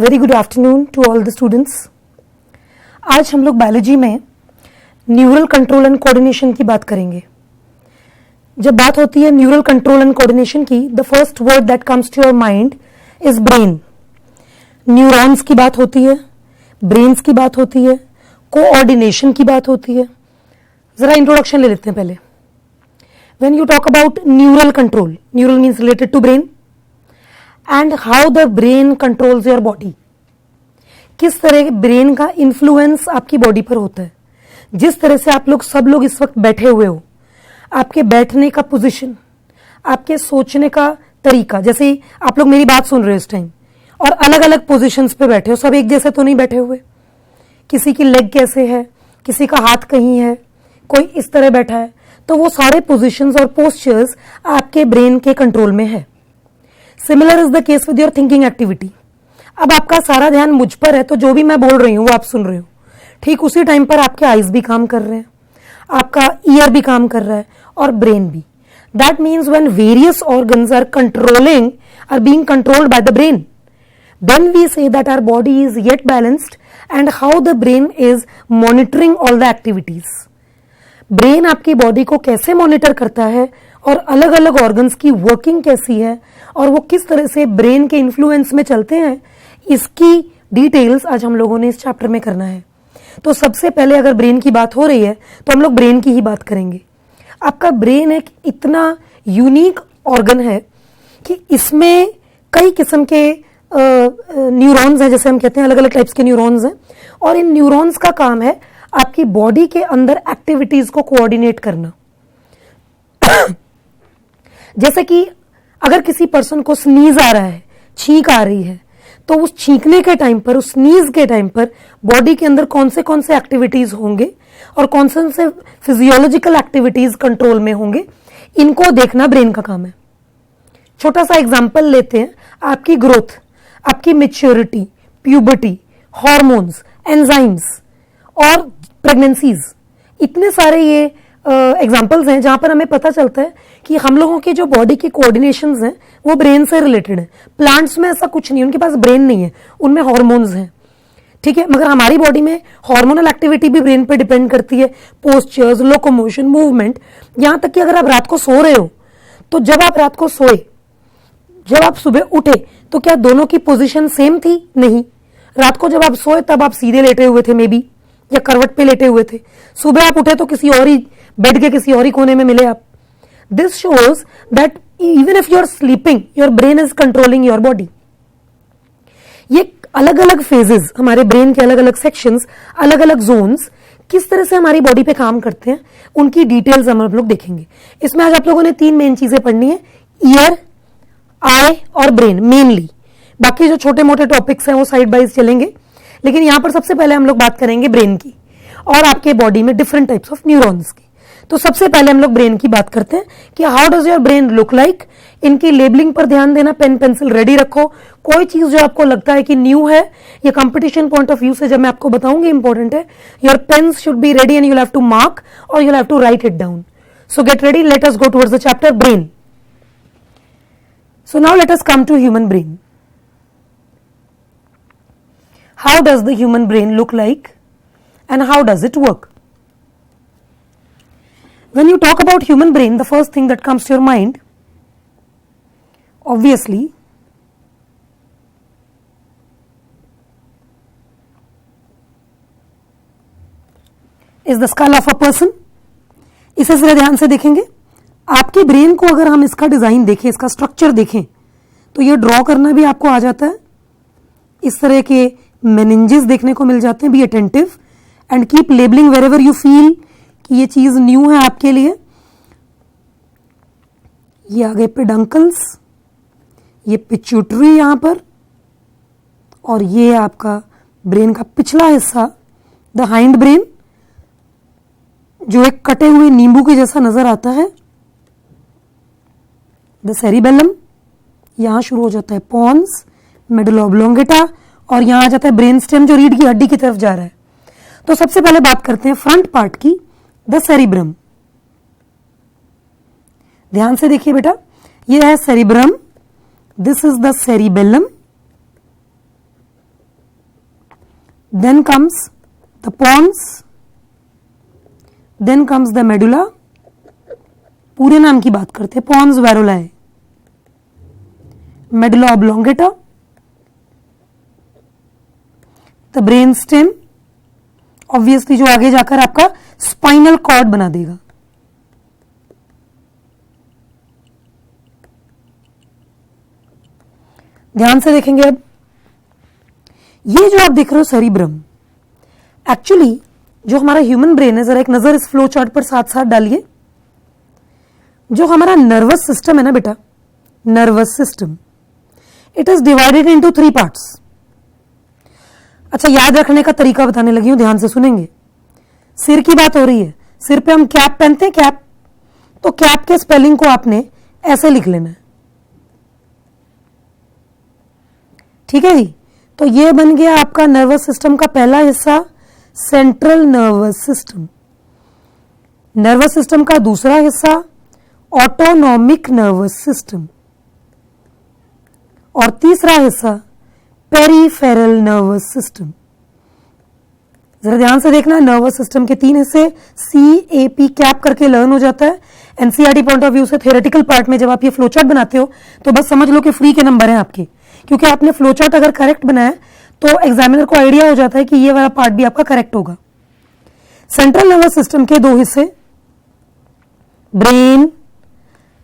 Very good afternoon to all the students. आज हम लोग बायोलॉजी में न्यूरल कंट्रोल एंड कोऑर्डिनेशन की बात करेंगे। जब बात होती है न्यूरल कंट्रोल एंड कोऑर्डिनेशन की, the first word that comes to your mind is brain. Neurons की बात होती है, ब्रेन्स की बात होती है, कोऑर्डिनेशन की बात होती है। जरा इंट्रोडक्शन ले लेते हैं पहले। When you talk about neural control, neural means related to brain, and how the brain controls your body. किस तरह ब्रेन का इन्फ्लुएंस आपकी बॉडी पर होता है। जिस तरह से आप लोग सब लोग इस वक्त बैठे हुए हो, आपके बैठने का पोजीशन, आपके सोचने का तरीका, जैसे आप लोग मेरी बात सुन रहे हो इस टाइम और अलग अलग पोजीशंस पे बैठे हो, सब एक जैसे तो नहीं बैठे हुए। किसी की लेग कैसे है, किसी का हाथ कहीं है, कोई इस तरह बैठा है, तो वो सारे पोजीशंस और पोस्चर्स आपके ब्रेन के कंट्रोल में है। Similar is the case with your thinking activity. अब आपका सारा ध्यान मुझ पर है, तो जो भी मैं बोल रही हूं वो आप सुन रहे हो। ठीक उसी टाइम पर आपके आईज भी काम कर रहे हैं, आपका ईयर भी काम कर रहा है और ब्रेन भी। That means when various organs are being controlled by the brain, then we say that our body is yet balanced and how the brain is monitoring all the activities. Brain आपकी body को कैसे monitor करता है और अलग अलग organs की working कैसी है और वो किस तरह से ब्रेन के इन्फ्लुएंस में चलते हैं, इसकी डिटेल्स आज हम लोगों ने इस चैप्टर में करना है। तो सबसे पहले अगर ब्रेन की बात हो रही है तो हम लोग ब्रेन की ही बात करेंगे। आपका ब्रेन एक इतना यूनिक ऑर्गन है कि इसमें कई किस्म के न्यूरॉन्स हैं, जैसे हम कहते हैं अलग अलग टाइप्स के न्यूरॉन्स हैं, और इन न्यूरॉन्स का काम है आपकी बॉडी के अंदर एक्टिविटीज को कोऑर्डिनेट करना। जैसे कि अगर किसी पर्सन को स्नीज आ रहा है, छींक आ रही है, तो उस छींकने के टाइम पर, उस स्नीज के टाइम पर बॉडी के अंदर कौन से एक्टिविटीज होंगे और कौन से फिजियोलॉजिकल एक्टिविटीज कंट्रोल में होंगे, इनको देखना ब्रेन का काम है। छोटा सा एग्जांपल लेते हैं। आपकी ग्रोथ, आपकी मैच्योरिटी, प्यूबर्टी, हार्मोन्स, एंजाइम्स और प्रेगनेंसीज, इतने सारे ये एग्जाम्पल्स हैं जहां पर हमें पता चलता है कि हम लोगों की जो बॉडी की कोऑर्डिनेशंस हैं वो ब्रेन से रिलेटेड है। प्लांट्स में ऐसा कुछ नहीं, उनके पास ब्रेन नहीं है, उनमें हार्मोन्स हैं, ठीक है। मगर हमारी बॉडी में हार्मोनल एक्टिविटी भी ब्रेन पे डिपेंड करती है, पोस्चर्स, लोकोमोशन, मूवमेंट। यहां तक कि अगर आप रात को सो रहे हो, तो जब आप रात को सोए, जब आप सुबह उठे, तो क्या दोनों की पोजीशन सेम थी? नहीं। रात को जब आप सोए तब आप सीधे लेटे हुए थे, मे बी, या करवट पे लेटे हुए थे। सुबह आप उठे तो किसी और ही बेड के किसी और ही कोने में मिले आप। This shows that even if you are sleeping, your brain is controlling your body. ये अलग अलग फेजेस, हमारे ब्रेन के अलग अलग सेक्शंस, अलग अलग जोन्स किस तरह से हमारी बॉडी पे काम करते हैं, उनकी डिटेल्स हम लोग देखेंगे। इसमें आज आप लोगों ने 3 मेन चीजें पढ़नी है, ईयर, आई और ब्रेन मेनली। बाकी जो छोटे मोटे टॉपिक्स हैं वो साइड बाय चलेंगे, लेकिन यहां पर सबसे पहले हम लोग बात करेंगे ब्रेन की और आपके बॉडी में डिफरेंट टाइप्स ऑफ न्यूरॉन्स की। तो सबसे पहले हम लोग ब्रेन की बात करते हैं कि how does your brain look like. इनकी लेबलिंग पर ध्यान देना, पेन पेंसिल रेडी रखो। कोई चीज जो आपको लगता है कि न्यू है, ये कंपटीशन पॉइंट ऑफ व्यू से जब मैं आपको बताऊंगी इंपॉर्टेंट है, your pens should be ready and you have to mark और you have to write it down. So get ready, let us go towards the chapter brain. So now let us come to human brain. How does the human brain look like and how does it work? When you talk about human brain, the first thing that comes to your mind, obviously, is the skull of a person. इसे जरा ध्यान से देखेंगे। आपके brain को अगर हम इसका डिजाइन देखें, इसका स्ट्रक्चर देखें, तो ये ड्रॉ करना भी आपको आ जाता है। इस तरह के मेनिंजेस देखने को मिल जाते हैं। Be attentive and keep labelling wherever you feel कि ये चीज न्यू है आपके लिए। ये आ गए पेडंकल्स, ये पिट्यूटरी यहां पर, और ये आपका ब्रेन का पिछला हिस्सा, द हाइंड ब्रेन, जो एक कटे हुए नींबू के जैसा नजर आता है। द सेरिबेलम, यहां शुरू हो जाता है पॉन्स, मेडुला ऑब्लोंगेटा, और यहां आ जाता है ब्रेन स्टेम जो रीढ़ की हड्डी की तरफ जा रहा है। तो सबसे पहले बात करते हैं फ्रंट पार्ट की, द सेरिब्रम। ध्यान से देखिए बेटा, ये है cerebrum, this is the cerebellum, then comes the pons, then comes the medulla. पूरे नाम की बात करते हैं, pons varolae, medulla oblongata, the brain stem, obviously जो आगे जाकर आपका स्पाइनल कॉर्ड बना देगा. ध्यान से देखेंगे अब, ये जो आप देख रहे हो सेरिब्रम, एक्चुअली जो हमारा ह्यूमन ब्रेन है, जरा एक नजर इस फ्लो चार्ट पर साथ साथ डालिए. जो हमारा नर्वस सिस्टम है ना बेटा, nervous system, it is divided into 3 parts. अच्छा, याद रखने का तरीका बताने लगी हूं, ध्यान से सुनेंगे. सिर की बात हो रही है, सिर पे हम कैप पहनते हैं, कैप, तो कैप के स्पेलिंग को आपने ऐसे लिख लेना है. ठीक है जी. तो ये बन गया आपका नर्वस सिस्टम का पहला हिस्सा, central nervous system. Nervous system का दूसरा हिस्सा, ऑटोनॉमिक नर्वस सिस्टम. और तीसरा हिस्सा, पेरीफेरल नर्वस सिस्टम. जरा ध्यान से देखना, नर्वस सिस्टम के 3 हिस्से, CAP कैप करके लर्न हो जाता है. एनसीईआरटी पॉइंट ऑफ व्यू से थ्योरेटिकल पार्ट में जब आप ये फ्लो चार्ट बनाते हो तो बस समझ लो कि फ्री के नंबर हैं आपके, क्योंकि आपने फ्लो चार्ट अगर करेक्ट बनाया तो एग्जामिनर को आइडिया हो जाता है कि ये वाला पार्ट भी आपका करेक्ट होगा. सेंट्रल नर्वस सिस्टम के 2 हिस्से, ब्रेन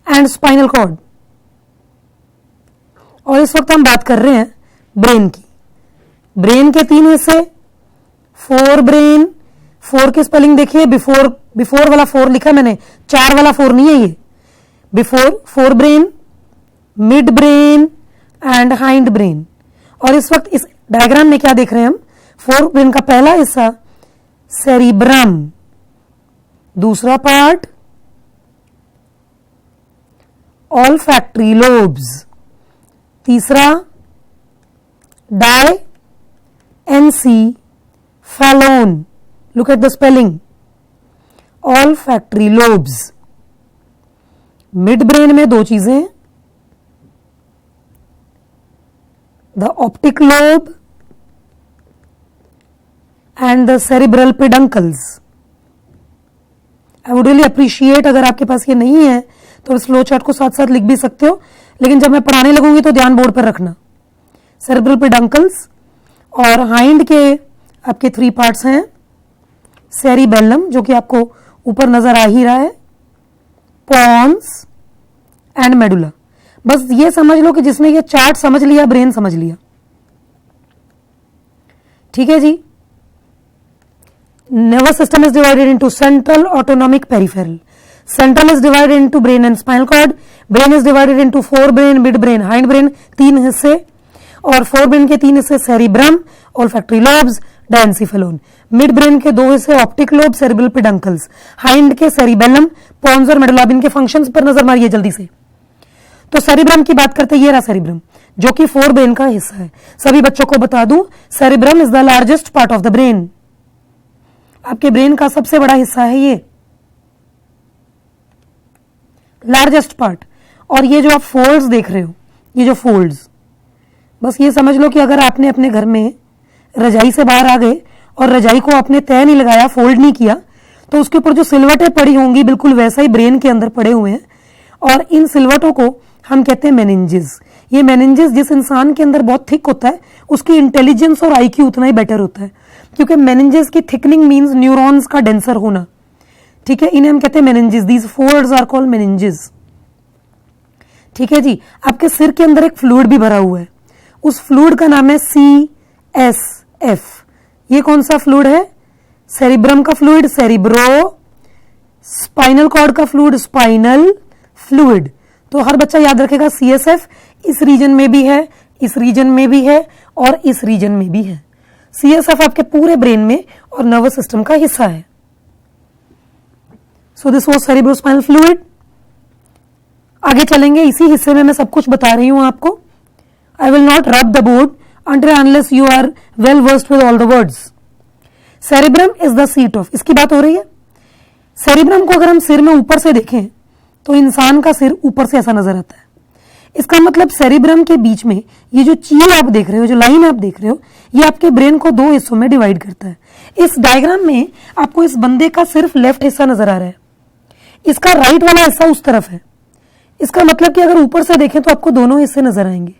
एंड स्पाइनल कॉर्ड. और इस वक्त हम बात कर रहे हैं ब्रेन की. ब्रेन के 3 हिस्से, फोर ब्रेन, 4 की स्पेलिंग देखिए, बिफोर वाला 4 लिखा मैंने, 4 वाला 4 नहीं है ये. Before, fore brain, mid brain and hind brain. और इस वक्त इस डायग्राम में क्या देख रहे हैं हम, फोर ब्रेन का पहला हिस्सा सेरिब्रम, दूसरा पार्ट ऑल्फैक्टरी लोब्स, तीसरा diencephalon. Look at the spelling, olfactory lobes. Mid brain में 2 चीजें हैं, the optic lobe and the cerebral peduncles. I would really appreciate अगर आपके पास ये नहीं है तो इस फ्लो चार्ट को साथ साथ लिख भी सकते हो, लेकिन जब मैं पढ़ाने लगूंगी तो ध्यान बोर्ड पर रखना. Cerebral peduncles. और हाइंड के आपके 3 पार्ट्स हैं, सेरिबेलम जो कि आपको ऊपर नजर आ ही रहा है, पॉन्स एंड मेडुला. बस ये समझ लो कि जिसने ये चार्ट समझ लिया, ब्रेन समझ लिया. ठीक है जी. nervous system is divided into central, autonomic, peripheral. Central is divided into brain and spinal cord. Brain is divided into forebrain, midbrain, hindbrain, 3 हिस्से. और forebrain के 3 हिस्से cerebrum, olfactory lobes, diencephalon. midbrain के 2 हिस्से optic lobe, cerebral peduncles. hind के cerebellum, pons और medulla. इनके functions पर नजर मारिए जल्दी से. तो cerebrum की बात करते हैं, ये रहा cerebrum जो कि forebrain का हिस्सा है. सभी बच्चों को बता दूं, cerebrum is the largest part of the brain. आपके ब्रेन का सबसे बड़ा हिस्सा है ये, लार्जेस्ट पार्ट. और ये जो आप फोल्ड्स देख रहे हो, ये जो फोल्ड्स, बस ये समझ लो कि अगर आपने अपने घर में रजाई से बाहर आ गए और रजाई को आपने तय नहीं लगाया, फोल्ड नहीं किया, तो उसके ऊपर जो सिलवटें पड़ी होंगी बिल्कुल वैसा ही ब्रेन के अंदर पड़े हुए हैं. और इन सिलवटों को हम कहते हैं मेनिंजेस. ये मेनिंजेस जिस इंसान के अंदर बहुत थिक होता है उसकी इंटेलिजेंस और आईक्यू उतना ही बेटर होता है, क्योंकि मेनिंजेस की थिकनिंग मींस न्यूरॉन्स का डेंसर होना. ठीक है, इन्हें हम कहते हैं meninges. These folds are called meninges. ठीक है जी. आपके सिर के अंदर एक फ्लूइड भी भरा हुआ है, उस फ्लूइड का नाम है CSF. ये कौन सा फ्लूइड है? सेरिब्रम का फ्लूइड सेरिब्रो, स्पाइनल कॉर्ड का फ्लूइड स्पाइनल फ्लूइड. तो हर बच्चा याद रखेगा CSF इस रीजन में भी है, इस रीजन में भी है और इस रीजन में भी है. CSF आपके पूरे ब्रेन में और नर्वस सिस्टम का हिस्सा है. So this was cerebrospinal fluid. आगे चलेंगे, इसी हिस्से में मैं सब कुछ बता रही हूं आपको. आई विल नॉट रब the board until unless you are well versed with all the words. Cerebrum is the seat of, इसकी बात हो रही है. सेरिब्रम को अगर हम सिर में ऊपर से देखें तो इंसान का सिर ऊपर से ऐसा नजर आता है. इसका मतलब सेरिब्रम के बीच में ये जो चील आप देख रहे हो, जो लाइन आप देख रहे हो, ये आपके ब्रेन को 2 हिस्सों में डिवाइड करता है। इस डायग्राम में आपको इस बंदे का सिर्फ लेफ्ट हिस्सा नजर आ रहा है, इसका राइट वाला हिस्सा उस तरफ है। इसका मतलब कि अगर ऊपर से देखें तो आपको दोनों हिस्से नजर आएंगे,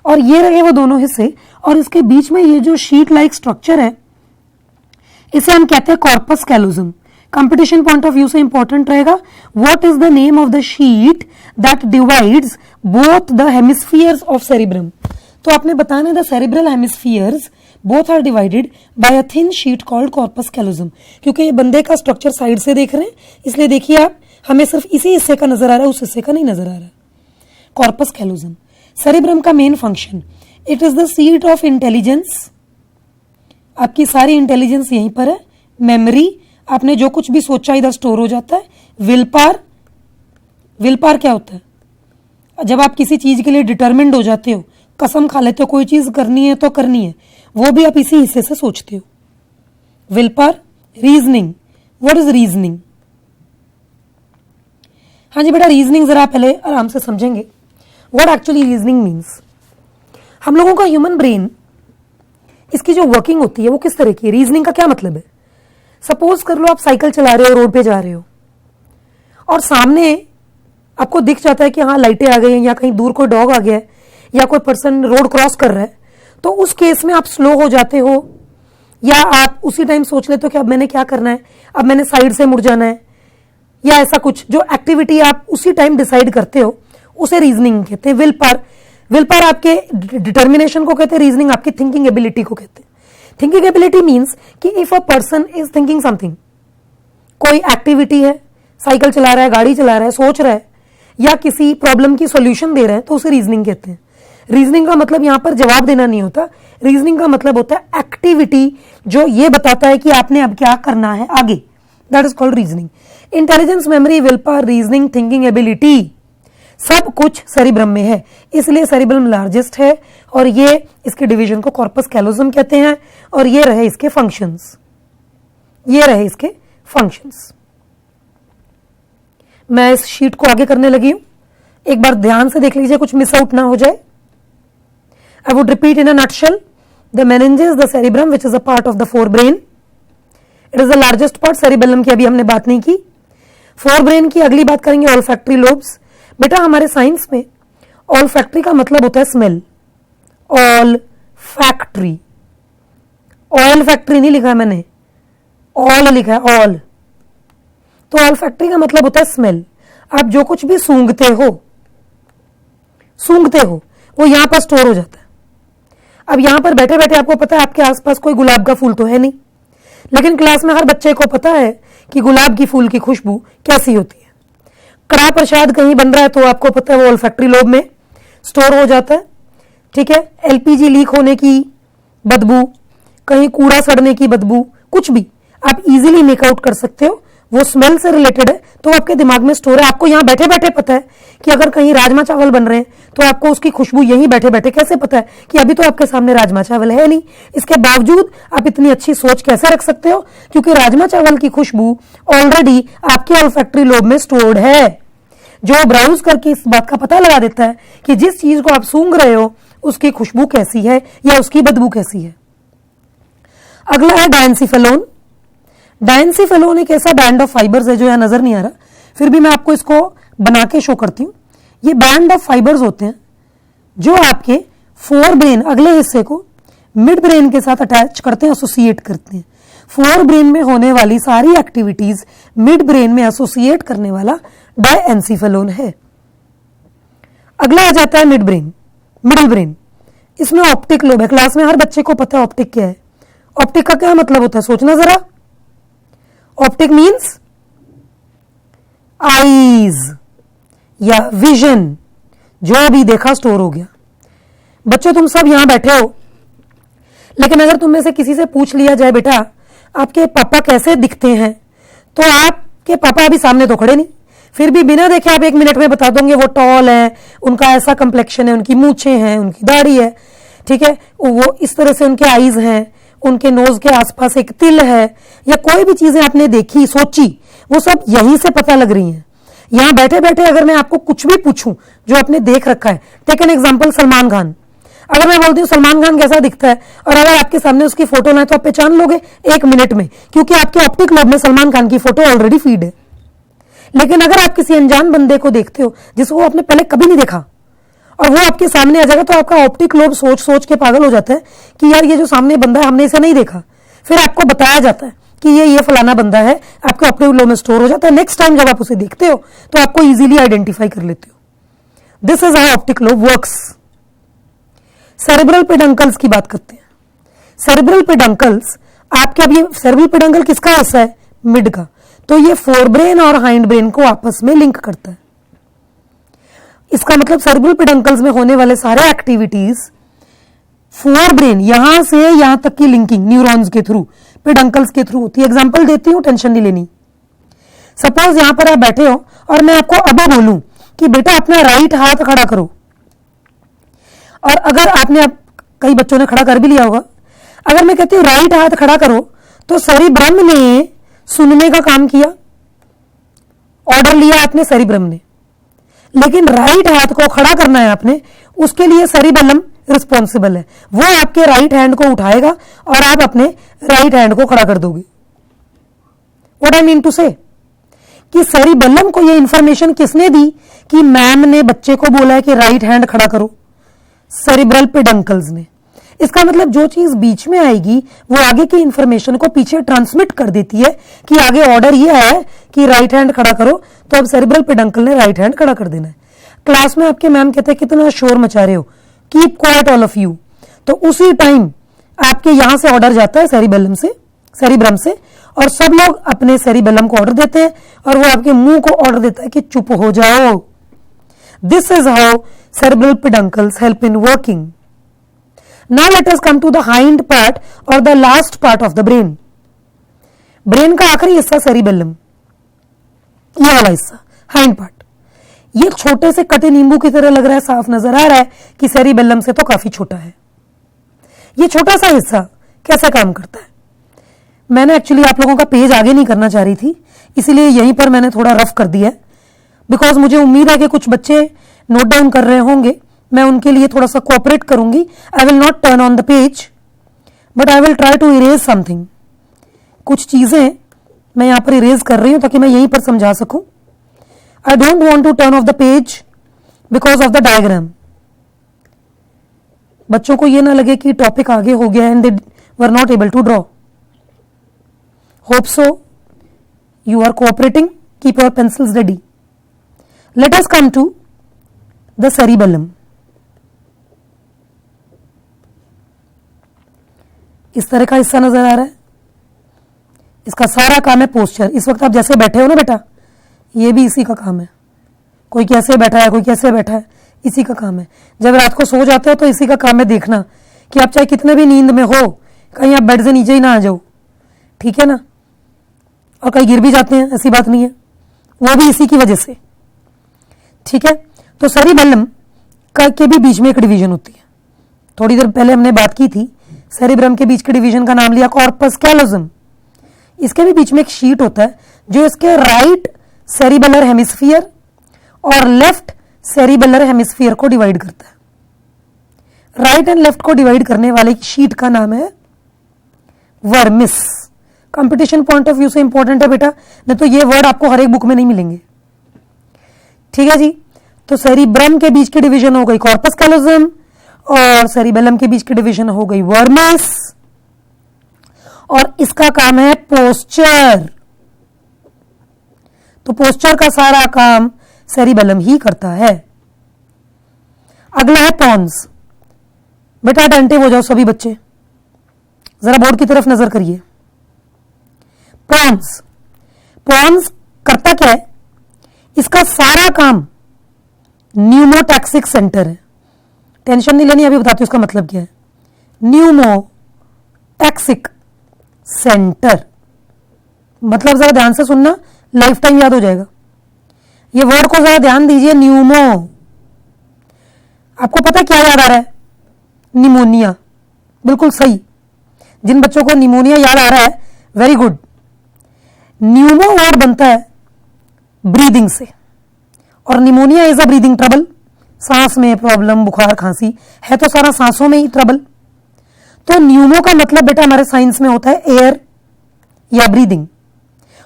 और ये रहे वो दोनों हिस्से, और इसके बीच में ये जो शीट लाइक स्ट्रक्चर है, इसे हम कहते हैं corpus callosum. Competition point of view से इंपॉर्टेंट रहेगा, what is the name of the sheet that divides both the hemispheres of cerebrum. तो आपने बताना the cerebral hemispheres both are divided by a thin sheet called corpus callosum. क्योंकि ये बंदे का structure side से देख रहे हैं, इसलिए देखिए आप, हमें सिर्फ इसी हिस्से का नजर आ रहा है, उस हिस्से का नहीं नजर आ रहा है। कॉर्पस कैलोजम सेरिब्रम का main function, it is the seat of intelligence. आपकी सारी इंटेलिजेंस यहीं पर है। मेमोरी, आपने जो कुछ भी सोचा इधर स्टोर हो जाता है। विल पावर, विल पावर क्या होता है? जब आप किसी चीज के लिए डिटरमिन्ड हो जाते हो, कसम खा लेते हो कोई चीज करनी है तो करनी है, वो भी आप इसी हिस्से से सोचते हो। Will power. Reasoning, what is reasoning? हाँ जी बेटा, रीजनिंग जरा पहले आराम से समझेंगे व्हाट एक्चुअली रीजनिंग मीन्स। हम लोगों का ह्यूमन ब्रेन, इसकी जो वर्किंग होती है वो किस तरह की है? रीजनिंग का क्या मतलब है? सपोज कर लो आप साइकिल चला रहे हो, रोड पे जा रहे हो, और सामने आपको दिख जाता है कि हाँ लाइटें आ गई हैं, या कहीं दूर कोई डॉग आ गया है, या कोई पर्सन रोड क्रॉस कर रहा है, तो उस केस में आप स्लो हो जाते हो, या आप उसी टाइम सोच लेते हो कि अब मैंने क्या करना है, अब मैंने साइड से मुड़ जाना है, या ऐसा कुछ जो एक्टिविटी आप उसी टाइम डिसाइड करते हो, उसे रीजनिंग कहते हैं। विल पावर, विल पावर आपके डिटर्मिनेशन को कहते हैं, रीजनिंग आपकी थिंकिंग एबिलिटी को कहते हैं। थिंकिंग एबिलिटी मीन्स कि if a person is thinking something, कोई एक्टिविटी है, साइकिल चला रहा है, गाड़ी चला रहा है, सोच रहा है, या किसी प्रॉब्लम की सॉल्यूशन दे रहा है, तो उसे रीजनिंग कहते हैं। रीजनिंग का मतलब यहां पर जवाब देना नहीं होता, रीजनिंग का मतलब होता है एक्टिविटी जो ये बताता है कि आपने अब क्या करना है आगे, that is called reasoning. Intelligence, memory, will power, reasoning, thinking ability सब कुछ सेरिब्रम में है, इसलिए सेरिब्रम लार्जेस्ट है, और ये इसके डिवीजन को कॉर्पस कैलोजम कहते हैं। और ये रहे इसके फंक्शंस, ये रहे इसके फंक्शंस। मैं इस शीट को आगे करने लगी हूं, एक बार ध्यान से देख लीजिए, कुछ मिस आउट ना हो जाए। I would repeat in a nutshell, the meninges, the cerebrum, which is a part of the forebrain. It is the largest part. cerebellum की अभी हमने बात नहीं की। forebrain की अगली बात करेंगे olfactory lobes। बेटा हमारे साइंस में olfactory का मतलब होता है स्मेल। olfactory, ऑयल फैक्ट्री नहीं लिखा है मैंने, ऑल लिखा है, ऑल। तो olfactory का मतलब होता है स्मेल। आप जो कुछ भी सूंघते हो, वो यहां पर स्टोर हो जाता है। अब यहां पर बैठे बैठे आपको पता है आपके आसपास कोई गुलाब का फूल तो है नहीं, लेकिन क्लास में हर बच्चे को पता है कि गुलाब की फूल की खुशबू कैसी होती है। कड़ा प्रसाद कहीं बन रहा है तो आपको पता है वो ऑल्फैक्टरी लोब में स्टोर हो जाता है। ठीक है, एलपीजी लीक होने की बदबू, कहीं कूड़ा सड़ने की बदबू, कुछ भी आप इजीली मेक आउट कर सकते हो, वो स्मेल से रिलेटेड है, तो आपके दिमाग में स्टोर है। आपको यहां बैठे बैठे पता है कि अगर कहीं राजमा चावल बन रहे हैं तो आपको उसकी खुशबू यहीं बैठे बैठे कैसे पता है कि अभी तो आपके सामने राजमा चावल है नहीं, इसके बावजूद आप इतनी अच्छी सोच कैसे रख सकते हो? क्योंकि राजमा चावल की खुशबू ऑलरेडी आपके ऑल्फैक्टरी लोब में स्टोर्ड है, जो ब्राउज करके इस बात का पता लगा देता है कि जिस चीज को आप सूंघ रहे हो उसकी खुशबू कैसी है या उसकी बदबू कैसी है। अगला है डायंसिफेलोन। डायंसिफेलोन एक ऐसा बैंड ऑफ फाइबर्स है जो यहां नजर नहीं आ रहा, फिर भी मैं आपको इसको बना के शो करती हूं। ये बैंड ऑफ फाइबर्स होते हैं जो आपके फोर ब्रेन अगले हिस्से को मिड ब्रेन के साथ अटैच करते हैं, एसोसिएट करते हैं। फोर ब्रेन में होने वाली सारी एक्टिविटीज मिड ब्रेन में एसोसिएट करने वाला डायंसिफेलोन है। अगला आ जाता है मिड ब्रेन, मिडिल ब्रेन। इसमें ऑप्टिक लोब है। क्लास में हर बच्चे को पता है ऑप्टिक क्या है। ऑप्टिक का क्या मतलब होता है, सोचना जरा। ऑप्टिक मीन्स आईज या विजन, जो भी देखा स्टोर हो गया। बच्चों तुम सब यहां बैठे हो, लेकिन अगर तुम में से किसी से पूछ लिया जाए बेटा आपके पापा कैसे दिखते हैं, तो आपके पापा अभी सामने तो खड़े नहीं, फिर भी बिना देखे आप 1 मिनट में बता दोगे वो टॉल है, उनका ऐसा कंप्लेक्शन है, उनकी मूछें हैं, उनकी दाढ़ी है, ठीक है, वो इस तरह से उनके आईज हैं, उनके नोज के आसपास एक तिल है, या कोई भी चीजें आपने देखी सोची वो सब यहीं से पता लग रही हैं। यहां बैठे बैठे अगर मैं आपको कुछ भी पूछूं जो आपने देख रखा है, take an example Salman Khan, अगर मैं बोलती हूँ सलमान खान कैसा दिखता है और अगर आपके सामने उसकी फोटो लाए तो आप पहचान लोगे 1 मिनट में, क्योंकि आपके ऑप्टिक लोब में सलमान खान की फोटो ऑलरेडी फीड है। लेकिन अगर आप किसी अनजान बंदे को देखते हो जिसको आपने पहले कभी नहीं देखा और वो आपके सामने आ जाएगा, तो आपका ऑप्टिक लोब सोच सोच के पागल हो जाता है कि यार ये जो सामने बंदा है हमने इसे नहीं देखा। फिर आपको बताया जाता है कि ये फलाना बंदा है, आपके ऑप्टिक लोब में स्टोर हो जाता है। नेक्स्ट टाइम जब आप उसे देखते हो तो आपको इजीली आइडेंटिफाई कर लेते हो। This is how optic lobe works. Cerebral peduncles की बात करते हैं। सेरेब्रल पेडंकल्स आपके, अब ये सेरेब्रल पेडंकल किसका हिस्सा है? मिड का। तो ये फोरब्रेन और हाइंड ब्रेन को आपस में लिंक करता है। इसका मतलब सेरेब्रल पेडंकल्स में होने वाले सारे एक्टिविटीज फोरब्रेन यहां से यहां तक की लिंकिंग न्यूरॉन्स के थ्रू, पेडंकल्स के थ्रू होती है। एग्जांपल देती हूं, टेंशन नहीं लेनी। सपोज यहां पर आप बैठे हो और मैं आपको अब बोलूं कि बेटा अपना राइट हाथ खड़ा करो, और अगर आपने, कई बच्चों ने खड़ा कर भी लिया होगा, अगर मैं कहती हूं राइट हाथ खड़ा करो तो सेरिब्रम ने सुनने का काम किया, ऑर्डर लिया आपने सेरिब्रम ने। लेकिन राइट हाथ को खड़ा करना है आपने, उसके लिए सेरिबेलम रिस्पॉन्सिबल है। वो आपके राइट हैंड को उठाएगा और आप अपने राइट हैंड को खड़ा कर दोगे। व्हाट आई मीन टू से कि सेरिबेलम को ये इंफॉर्मेशन किसने दी कि मैम ने बच्चे को बोला है कि राइट हैंड खड़ा करो? सेरिब्रल पेडंकल्स ने। इसका मतलब जो चीज बीच में आएगी वो आगे की इंफॉर्मेशन को पीछे ट्रांसमिट कर देती है कि आगे ऑर्डर ये है कि राइट हैंड खड़ा करो, तो अब सेरिब्रल पेडंकल ने राइट हैंड खड़ा कर देना है। क्लास में आपके मैम कहते हैं कितना शोर मचा रहे हो, keep quiet all of you, तो उसी टाइम आपके यहां से ऑर्डर जाता है सेरिबेलम से, सेरिब्रम से, और सब लोग अपने सेरिबेलम को ऑर्डर देते हैं और वो आपके मुंह को ऑर्डर देता है कि चुप हो जाओ। This is how cerebral peduncles help in working. Now let us come to the hind part or the last part of the brain. Brain का आखिरी हिस्सा सेरिबेलम, ये वाला हिस्सा हाइंड पार्ट। ये छोटे से कटे नींबू की तरह लग रहा है, साफ नजर आ रहा है कि सेरिबेलम से तो काफी छोटा है। ये छोटा सा हिस्सा कैसे काम करता है? मैंने एक्चुअली आप लोगों का पेज आगे नहीं करना चाह रही थी, इसीलिए यहीं पर मैंने थोड़ा रफ कर दिया है, बिकॉज मुझे उम्मीद है कि कुछ बच्चे नोट डाउन कर रहे होंगे। मैं उनके लिए थोड़ा सा कोऑपरेट करूंगी। I will not turn on the page but I will try to erase something. कुछ चीजें मैं यहां पर इरेज कर रही हूं ताकि मैं यहीं पर समझा सकूं। I don't want to turn off the page because of the diagram. बच्चों को यह ना लगे कि टॉपिक आगे हो गया and they were not able to draw. Hope so you are cooperating, keep your pencils ready. Let us come to the cerebellum. इस तरह का हिस्सा नजर आ रहा है, इसका सारा काम है पोस्चर। इस वक्त आप जैसे बैठे हो ना बेटा, ये भी इसी का काम है। कोई कैसे बैठा है, कोई कैसे बैठा है, इसी का काम है। जब रात को सो जाते हो तो इसी का काम है देखना कि आप चाहे कितने भी नींद में हो, कहीं आप बेड से नीचे ही ना आ जाओ, ठीक है ना। और कहीं गिर भी जाते हैं, ऐसी बात नहीं है, वो भी इसी की वजह से, ठीक है। तो सेरिबेलम के भी बीच में एक डिवीजन होती है। थोड़ी देर पहले हमने बात की थी, सेरिब्रम के बीच के डिवीजन का नाम लिया कॉर्पस कैलोजम। इसके भी बीच में एक शीट होता है जो इसके राइट सेरिबेलर हेमिस्फीयर और लेफ्ट सेरिबेलर हेमिस्फीयर को डिवाइड करता है। राइट एंड लेफ्ट को डिवाइड करने वाले शीट का नाम है vermis. Competition point of view से इंपॉर्टेंट है बेटा, नहीं तो ये वर्ड आपको हर एक बुक में नहीं मिलेंगे, ठीक है जी। तो सेरिब्रम के बीच की डिवीजन हो गई कॉर्पस कैलोजम और सेरिबेलम के बीच की डिवीजन हो गई वर्मिस, और इसका काम है पोस्चर। तो पोस्चर का सारा काम सेरिबेलम ही करता है। अगला है पॉन्स। बेटा अटेंटिव हो जाओ सभी बच्चे, जरा बोर्ड की तरफ नजर करिए। पॉन्स, पॉन्स करता क्या है? इसका सारा काम न्यूमोटैक्सिक सेंटर है। टेंशन नहीं लेनी, अभी बताती हूं इसका मतलब क्या है। न्यूमोटैक्सिक सेंटर मतलब जरा ध्यान से सुनना, लाइफ टाइम याद हो जाएगा। ये वर्ड को जरा ध्यान दीजिए, न्यूमो। आपको पता क्या याद आ रहा है? निमोनिया। बिल्कुल सही, जिन बच्चों को निमोनिया याद आ रहा है, वेरी गुड। न्यूमो वर्ड बनता है ब्रीदिंग से। और pneumonia is a breathing trouble, सांस में प्रॉब्लम, बुखार, खांसी है तो सारा सांसों में ही ट्रबल। तो न्यूमो का मतलब बेटा हमारे साइंस में होता है एयर या ब्रीदिंग,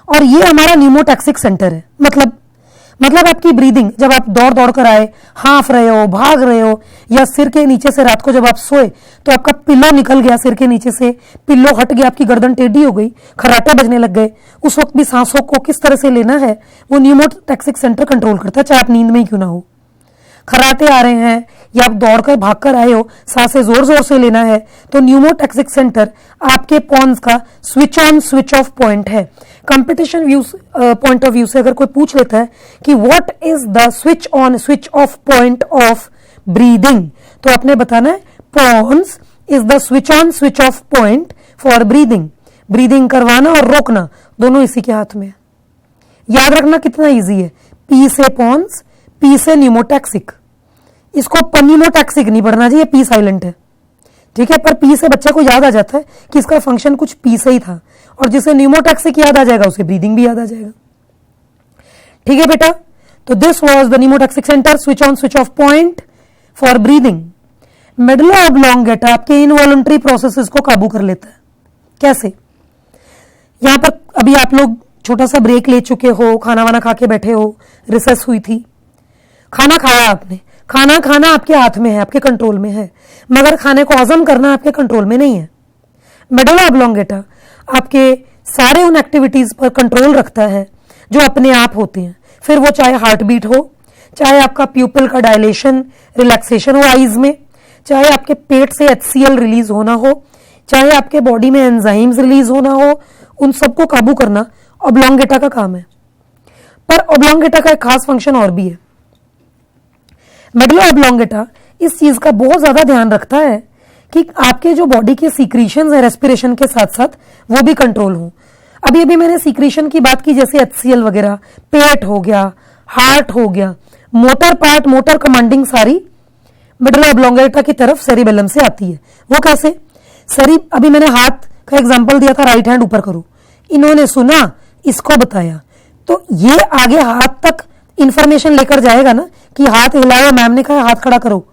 और ये हमारा न्यूमोटैक्सिक सेंटर है। मतलब आपकी ब्रीदिंग, जब आप दौड़ दौड़ कर आए, हाफ रहे हो, भाग रहे हो, या सिर के नीचे से रात को जब आप सोए तो आपका पिल्लो निकल गया सिर के नीचे से, पिल्लो हट गया, आपकी गर्दन टेढ़ी हो गई, खर्राटे बजने लग गए, उस वक्त भी सांसों को किस तरह से लेना है वो न्यूमोटैक्सिक सेंटर कंट्रोल करता है, चाहे आप नींद में ही क्यों ना हो। खर्राटे आ रहे हैं या आप दौड़कर भागकर आए हो, सांसें जोर जोर से लेना है, तो न्यूमोटैक्सिक सेंटर आपके पॉन्स का switch on switch off point है। Competition view point of view से अगर कोई पूछ लेता है कि what is the switch on switch off point of breathing, तो आपने बताना है pons is the switch on switch off point for breathing. Breathing करवाना और रोकना दोनों इसी के हाथ में है। याद रखना कितना इजी है, पी से पॉन्स, पी से न्यूमोटैक्सिक। इसको पन्यूमोटैक्सिक नहीं पढ़ना चाहिए, पी साइलेंट है, ठीक है, पर पी से बच्चे को याद आ जाता है कि इसका फंक्शन कुछ पी से ही था, और जिसे न्यूमोटैक्सिक याद आ जाएगा उसे ब्रीदिंग भी याद आ जाएगा। ठीक है बेटा, तो this was the pneumotaxic centre, switch on switch off point for breathing. Medulla oblongata आपके इनवॉलंटरी प्रोसेसेस को काबू कर लेता है। कैसे? यहां पर अभी आप लोग छोटा सा ब्रेक ले चुके हो, खाना वाना खा के बैठे हो, रिसेस हुई थी, खाना खाया आपने, खाना खाना आपके हाथ में है, आपके कंट्रोल में है, मगर खाने को हजम करना आपके कंट्रोल में नहीं है। मेडुला ऑब्लोंगेटा आपके सारे उन एक्टिविटीज पर कंट्रोल रखता है जो अपने आप होते हैं, फिर वो चाहे हार्ट बीट हो, चाहे आपका प्यूपिल का डायलेशन रिलैक्सेशन हो आईज में, चाहे आपके पेट से HCl रिलीज होना हो, चाहे आपके बॉडी में एंजाइम्स रिलीज होना हो, उन सबको काबू करना ऑब्लोंगेटा का काम है। पर ऑब्लोंगेटा का एक खास फंक्शन और भी है। मेडुला ऑब्लोंगेटा इस चीज का बहुत ज्यादा ध्यान रखता है कि आपके जो बॉडी के सीक्रीशंस है रेस्पिरेशन के साथ साथ वो भी कंट्रोल हो। अभी अभी मैंने सीक्रीशन की बात की, जैसे HCl वगैरह, पेट हो गया, हार्ट हो गया, मोटर पार्ट, मोटर कमांडिंग सारी मेडुला ऑब्लोंगेटा की तरफ सेरिबेलम से आती है। वो कैसे? अभी मैंने हाथ का एग्जांपल दिया था, राइट हैंड ऊपर करो, इन्होंने सुना, इसको बताया, तो ये आगे हाथ तक इंफॉर्मेशन लेकर जाएगा ना कि हाथ हिलाओ, मैम ने कहा हाथ खड़ा करो,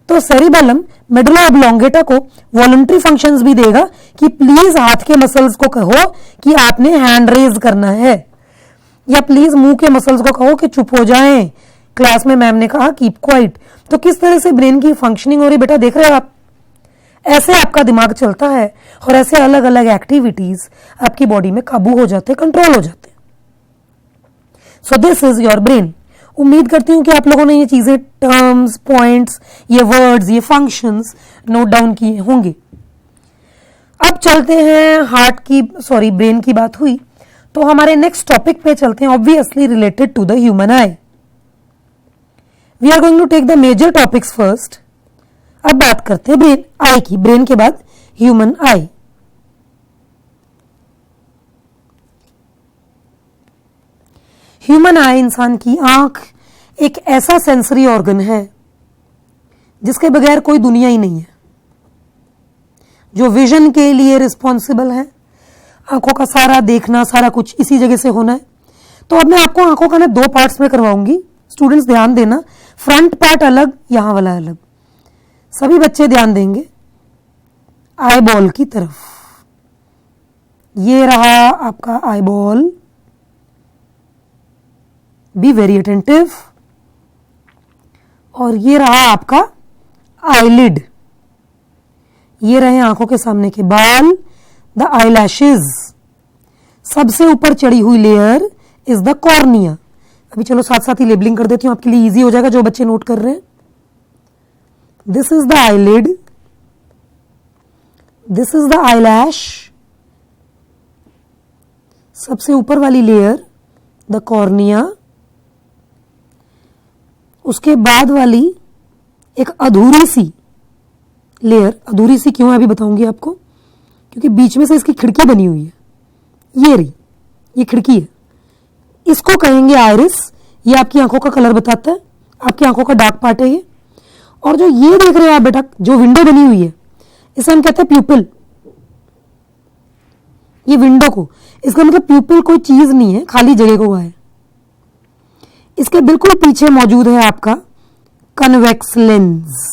तो सेरिबेलम मेडुला ऑब्लोंगेटा को वॉलंटरी फंक्शंस भी देगा कि प्लीज हाथ के मसल्स को कहो कि आपने हैंड रेज करना है, या प्लीज मुंह के मसल्स को कहो कि चुप हो जाएं, क्लास में मैम ने कहा कीप क्वाइट। तो किस तरह से ब्रेन की फंक्शनिंग हो रही बेटा, देख रहे हो आप? ऐसे आपका दिमाग चलता है और ऐसे अलग अलग एक्टिविटीज आपकी बॉडी में काबू हो जाते, कंट्रोल हो जाते। So this is your brain. उम्मीद करती हूं कि आप लोगों ने ये चीजें, टर्म्स, पॉइंट्स, ये वर्ड्स, ये फंक्शंस नोट डाउन किए होंगे। अब चलते हैं ब्रेन की बात हुई तो हमारे नेक्स्ट टॉपिक पे चलते हैं, obviously related to the human eye. We are going to take the major topics first. अब बात करते हैं ब्रेन आई की, ब्रेन के बाद ह्यूमन आई। ह्यूमन आई, इंसान की आंख, एक ऐसा सेंसरी ऑर्गन है जिसके बगैर कोई दुनिया ही नहीं है, जो विजन के लिए रिस्पॉन्सिबल है। आंखों का सारा देखना, सारा कुछ इसी जगह से होना है। तो अब मैं आपको आंखों का ना 2 पार्ट्स में करवाऊंगी, स्टूडेंट्स ध्यान देना, फ्रंट पार्ट अलग, यहां वाला अलग, सभी बच्चे ध्यान देंगे आई बॉल की तरफ। ये रहा आपका eye ball, B very attentive, और ये रहा आपका आईलिड, ये रहे आंखों के सामने के बाल, द आईलैशेज। सबसे ऊपर चढ़ी हुई लेयर इज द कॉर्निया। अभी चलो साथ साथ ही लेबलिंग कर देती हूं, आपके लिए इजी हो जाएगा जो बच्चे नोट कर रहे हैं। This is the eyelid, this is the eyelash, सबसे ऊपर वाली लेयर द कॉर्निया, उसके बाद वाली एक अधूरी सी लेयर। अधूरी सी क्यों है अभी बताऊंगी आपको, क्योंकि बीच में से इसकी खिड़की बनी हुई है, ये रही, ये खिड़की है, इसको कहेंगे आइरिस। ये आपकी आंखों का कलर बताता है, आपकी आंखों का डार्क पार्ट है ये। और जो ये देख रहे हो आप बेटा, जो विंडो बनी हुई है, इसे हम कहते हैं प्यूपिल। ये विंडो को, इसका मतलब प्यूपिल कोई चीज नहीं है, खाली जगह को हुआ है। इसके बिल्कुल पीछे मौजूद है आपका कन्वेक्स लेंस।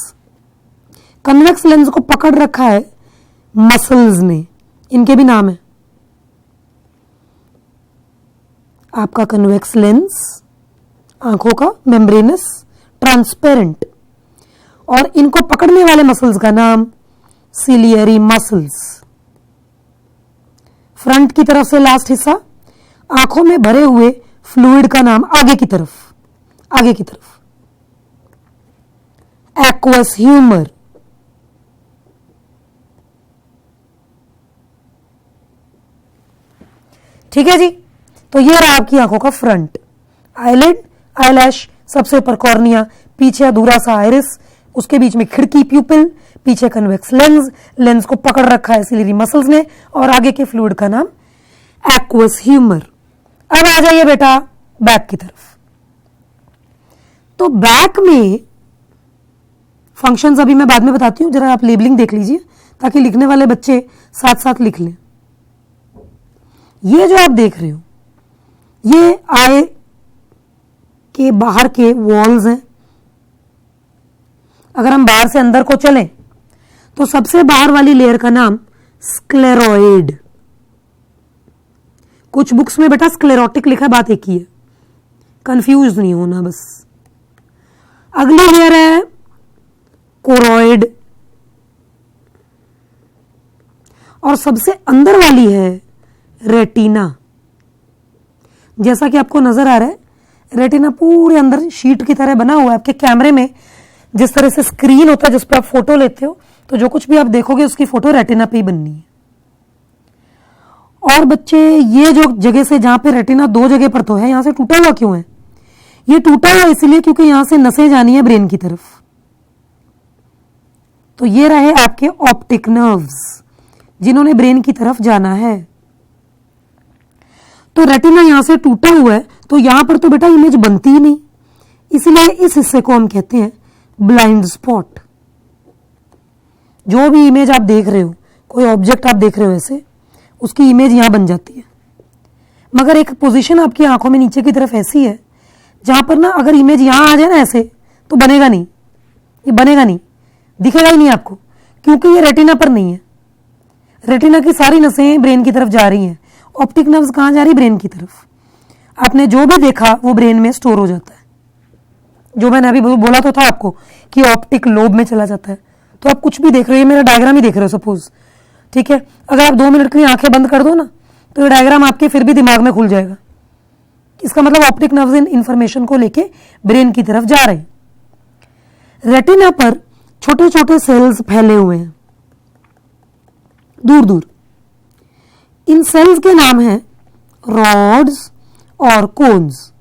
कन्वेक्स लेंस को पकड़ रखा है मसल्स ने, इनके भी नाम है। आपका कन्वेक्स लेंस आंखों का मेम्ब्रेनस ट्रांसपेरेंट, और इनको पकड़ने वाले मसल्स का नाम सिलियरी मसल्स। फ्रंट की तरफ से लास्ट हिस्सा, आंखों में भरे हुए फ्लूइड का नाम आगे की तरफ एक्वस ह्यूमर। ठीक है जी, तो ये रहा आपकी आंखों का फ्रंट। आईलिड, आईलैश, सबसे ऊपर कॉर्निया, पीछे अधूरा सा आइरिस, उसके बीच में खिड़की प्यूपिल, पीछे कन्वेक्स लेंस, लेंस को पकड़ रखा है सिलियरी मसल्स ने, और आगे के फ्लूइड का नाम एक्वस ह्यूमर। अब आ जाइए बेटा बैक की तरफ। तो बैक में फंक्शंस अभी मैं बाद में बताती हूं, जरा आप लेबलिंग देख लीजिए ताकि लिखने वाले बच्चे साथ साथ लिख लें। ये जो आप देख रहे हो ये आई के बाहर के वॉल्स हैं। अगर हम बाहर से अंदर को चलें तो सबसे बाहर वाली लेयर का नाम स्क्लेरॉइड। कुछ बुक्स में बेटा स्क्लेरोटिक लिखा है, बात एक ही है, कंफ्यूज नहीं होना बस। अगली लेयर है कोरॉइड, और सबसे अंदर वाली है रेटिना। जैसा कि आपको नजर आ रहा है, रेटिना पूरे अंदर शीट की तरह बना हुआ है। आपके कैमरे में जिस तरह से स्क्रीन होता है जिस पर आप फोटो लेते हो, तो जो कुछ भी आप देखोगे उसकी फोटो रेटिना पे ही बननी है। और बच्चे, ये जो जगह से जहां पे रेटिना दो जगह पर तो है, यहां से टूटा हुआ क्यों है? ये टूटा हुआ इसलिए क्योंकि यहां से नसें जानी है ब्रेन की तरफ। तो ये रहे आपके ऑप्टिक नर्व्स जिन्होंने ब्रेन की तरफ जाना है। तो रेटिना यहां से टूटा हुआ है, तो यहां पर तो बेटा इमेज बनती ही नहीं, इसलिए इस हिस्से को हम कहते हैं ब्लाइंड स्पॉट। जो भी इमेज आप देख रहे हो, कोई ऑब्जेक्ट आप देख रहे हो ऐसे, उसकी इमेज यहां बन जाती है। मगर एक पोजीशन आपकी आंखों में नीचे की तरफ ऐसी है जहां पर ना अगर इमेज यहां आ जाए ना ऐसे, तो बनेगा नहीं, ये बनेगा नहीं, दिखेगा ही नहीं आपको, क्योंकि ये रेटिना पर नहीं है। रेटिना की सारी नसें ब्रेन की तरफ जा रही हैं, ऑप्टिक नर्व्स कहां जा रही? ब्रेन की तरफ। आपने जो भी देखा वो ब्रेन में स्टोर हो जाता है। जो मैंने अभी बोला तो था आपको कि ऑप्टिक लोब में चला जाता है। तो आप कुछ भी देख रहे हो, ये मेरा डायग्राम ही देख रहे हो सपोज, ठीक है। अगर आप 2 मिनट के लिए आंखें बंद कर दो ना, तो ये डायग्राम आपके फिर भी दिमाग में खुल जाएगा। इसका मतलब ऑप्टिक नर्व्स इन इंफॉर्मेशन को लेके ब्रेन की तरफ जा रहे हैं। रेटिना पर छोटे छोटे सेल्स फैले हुए हैं दूर दूर। इन सेल्स के नाम हैं रॉड्स और कोन्स।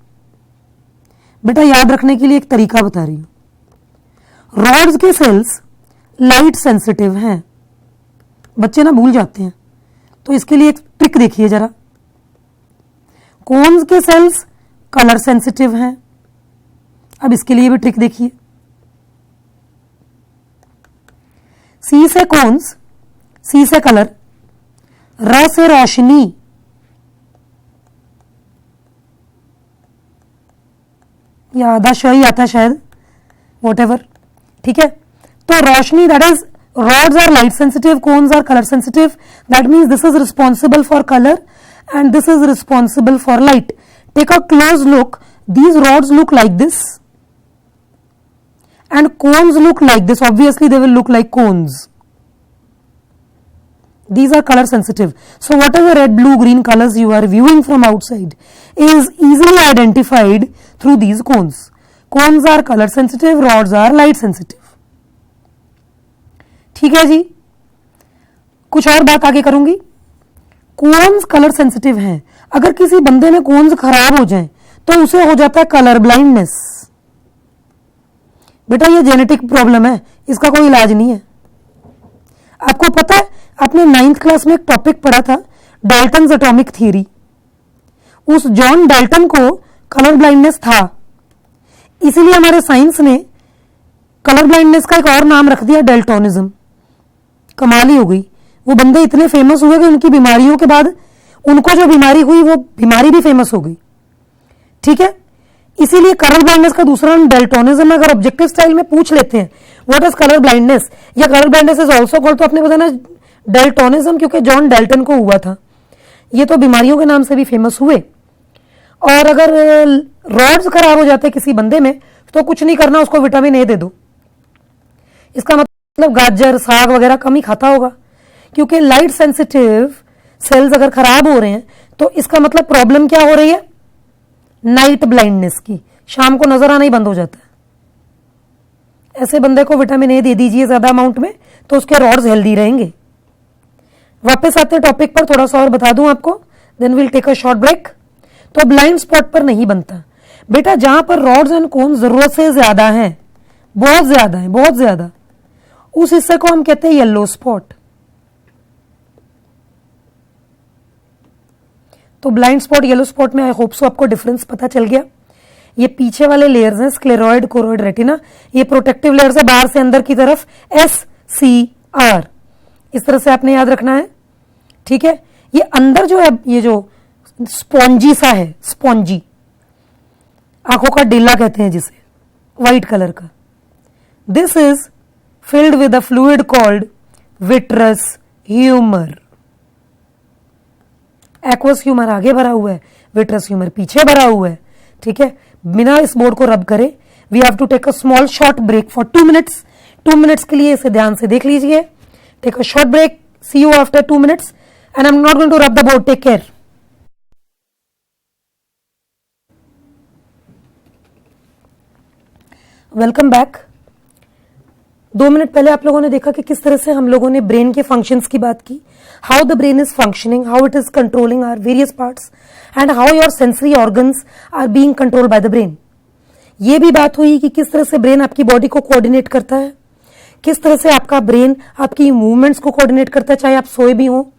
बेटा याद रखने के लिए एक तरीका बता रही हूं। रॉड्स के सेल्स लाइट सेंसिटिव हैं, बच्चे ना भूल जाते हैं, तो इसके लिए एक ट्रिक देखिए जरा। कोन्स के सेल्स कलर सेंसिटिव हैं, अब इसके लिए भी ट्रिक देखिए। सी से कोन्स, सी से कलर, र से रोशनी, या आधा श ही आता शायद, वॉट, ठीक है। तो रोशनी, that is rods are light sensitive, cones are color sensitive. That means this is responsible for color and this is responsible for light. Take a close look. These rods look like this and cones look like this. Obviously they will look like cones. These are color sensitive. So whatever red, blue, green colors you are viewing from outside is easily identified through these cones. Cones are color sensitive, rods are light sensitive. ठीक है जी, कुछ और बात आगे करूंगी। Cons colour sensitive हैं। अगर किसी बंदे में कोन्स खराब हो जाएं तो उसे हो जाता है कलर ब्लाइंडनेस। बेटा ये जेनेटिक प्रॉब्लम है, इसका कोई इलाज नहीं है। आपको पता है, आपने 9th क्लास में एक टॉपिक पढ़ा था, डाल्टन्स एटॉमिक थ्योरी। उस जॉन डाल्टन को कलर ब्लाइंडनेस था, इसीलिए हमारे साइंस ने कलर ब्लाइंडनेस का एक और नाम रख दिया, डेल्टोनिज्म। कमाल ही हो गई, वो बंदे इतने फेमस हुए कि उनकी बीमारियों के बाद उनको जो बीमारी हुई वो बीमारी भी फेमस हो गई। ठीक है, इसीलिए कलर ब्लाइंडनेस का दूसरा नाम डेल्टोनिज्म। अगर ऑब्जेक्टिव स्टाइल में पूछ लेते हैं व्हाट इज कलर ब्लाइंडनेस या colour blindness is also called, तो आपने बताना डेल्टोनिज्म, क्योंकि जॉन डेल्टन को हुआ था। ये तो बीमारियों के नाम से भी फेमस हुए। और अगर रॉड्स खराब हो जाते किसी बंदे में तो कुछ नहीं करना, उसको विटामिन ए दे दो। इसका मतलब गाजर साग वगैरह कम ही खाता होगा, क्योंकि लाइट सेंसिटिव सेल्स अगर खराब हो रहे हैं तो इसका मतलब प्रॉब्लम क्या हो रही है, नाइट ब्लाइंडनेस की। शाम को नजर आना ही बंद हो जाता है। ऐसे बंदे को विटामिन ए दे दीजिए ज्यादा अमाउंट में तो उसके रॉड्स हेल्दी रहेंगे। वापस आते हैं टॉपिक पर, थोड़ा सा और बता दूं आपको, then will take a short break. तो ब्लाइंड स्पॉट पर नहीं बनता बेटा, जहां पर रॉड्स एंड कोन जरूरत से ज्यादा हैं, बहुत ज्यादा है, बहुत ज्यादा, उस हिस्से को हम कहते हैं येलो स्पॉट। तो ब्लाइंड स्पॉट येलो स्पॉट में आई होप सो आपको डिफरेंस पता चल गया। ये पीछे वाले लेयर्स हैं स्क्लेरॉइड, कोरोइड, रेटिना, ये प्रोटेक्टिव लेयर्स है बाहर से अंदर की तरफ, SCR, इस तरह से आपने याद रखना है, ठीक है। ये अंदर जो है, ये जो स्पॉन्जी सा है, स्पॉन्जी, आंखों का डेला कहते हैं जिसे, व्हाइट कलर का, this is filled with a fluid called vitreous humour. Aqueous humour आगे भरा हुआ है, विट्रस ह्यूमर पीछे भरा हुआ है, ठीक है। बिना इस बोर्ड को रब करे we have to take a small short break for 2 minutes. 2 minutes के लिए इसे ध्यान से देख लीजिए। Take a short break, see you after 2 minutes and I am not going to rub the board, take care. Welcome back. 2 minute पहले आप लोगों ने देखा कि किस तरह से हम लोगों ने ब्रेन के फंक्शंस की बात की, how the brain is functioning, how it is controlling our various parts and how your sensory organs are being controlled by the brain. ये भी बात हुई कि किस तरह से ब्रेन आपकी बॉडी को कोऑर्डिनेट करता है, किस तरह से आपका ब्रेन आपकी मूवमेंट्स को कोऑर्डिनेट करता है चाहे आप सोए भी हो,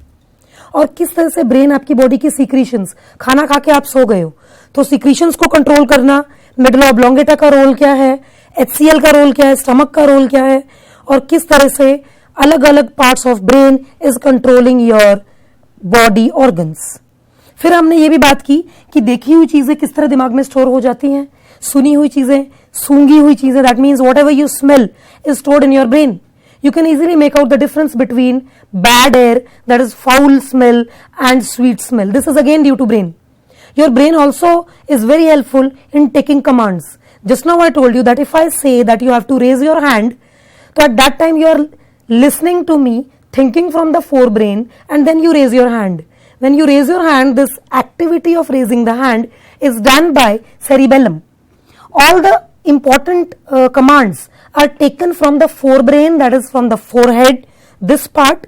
और किस तरह से ब्रेन आपकी बॉडी की सीक्रीशंस, खाना खा के आप सो गए हो तो सीक्रीशंस को कंट्रोल करना, मेडुला ऑब्लोंगेटा का रोल क्या है, HCl का रोल क्या है, स्टमक का रोल क्या है, और किस तरह से अलग अलग parts of brain is controlling your body organs. फिर हमने ये भी बात की कि देखी हुई चीजें किस तरह दिमाग में स्टोर हो जाती हैं, सुनी हुई चीजें, सूंघी हुई चीजें, that means what ever you smell is stored in your brain. You can easily make out the difference between bad air, that is foul smell, and sweet smell. This is again due to brain. Your brain also is very helpful in taking commands. Just now I told you that if I say that you have to raise your hand, so at that time you are listening to me, thinking from the forebrain, and then you raise your hand. When you raise your hand, this activity of raising the hand is done by cerebellum. All the important commands are taken from the forebrain, that is from the forehead, this part,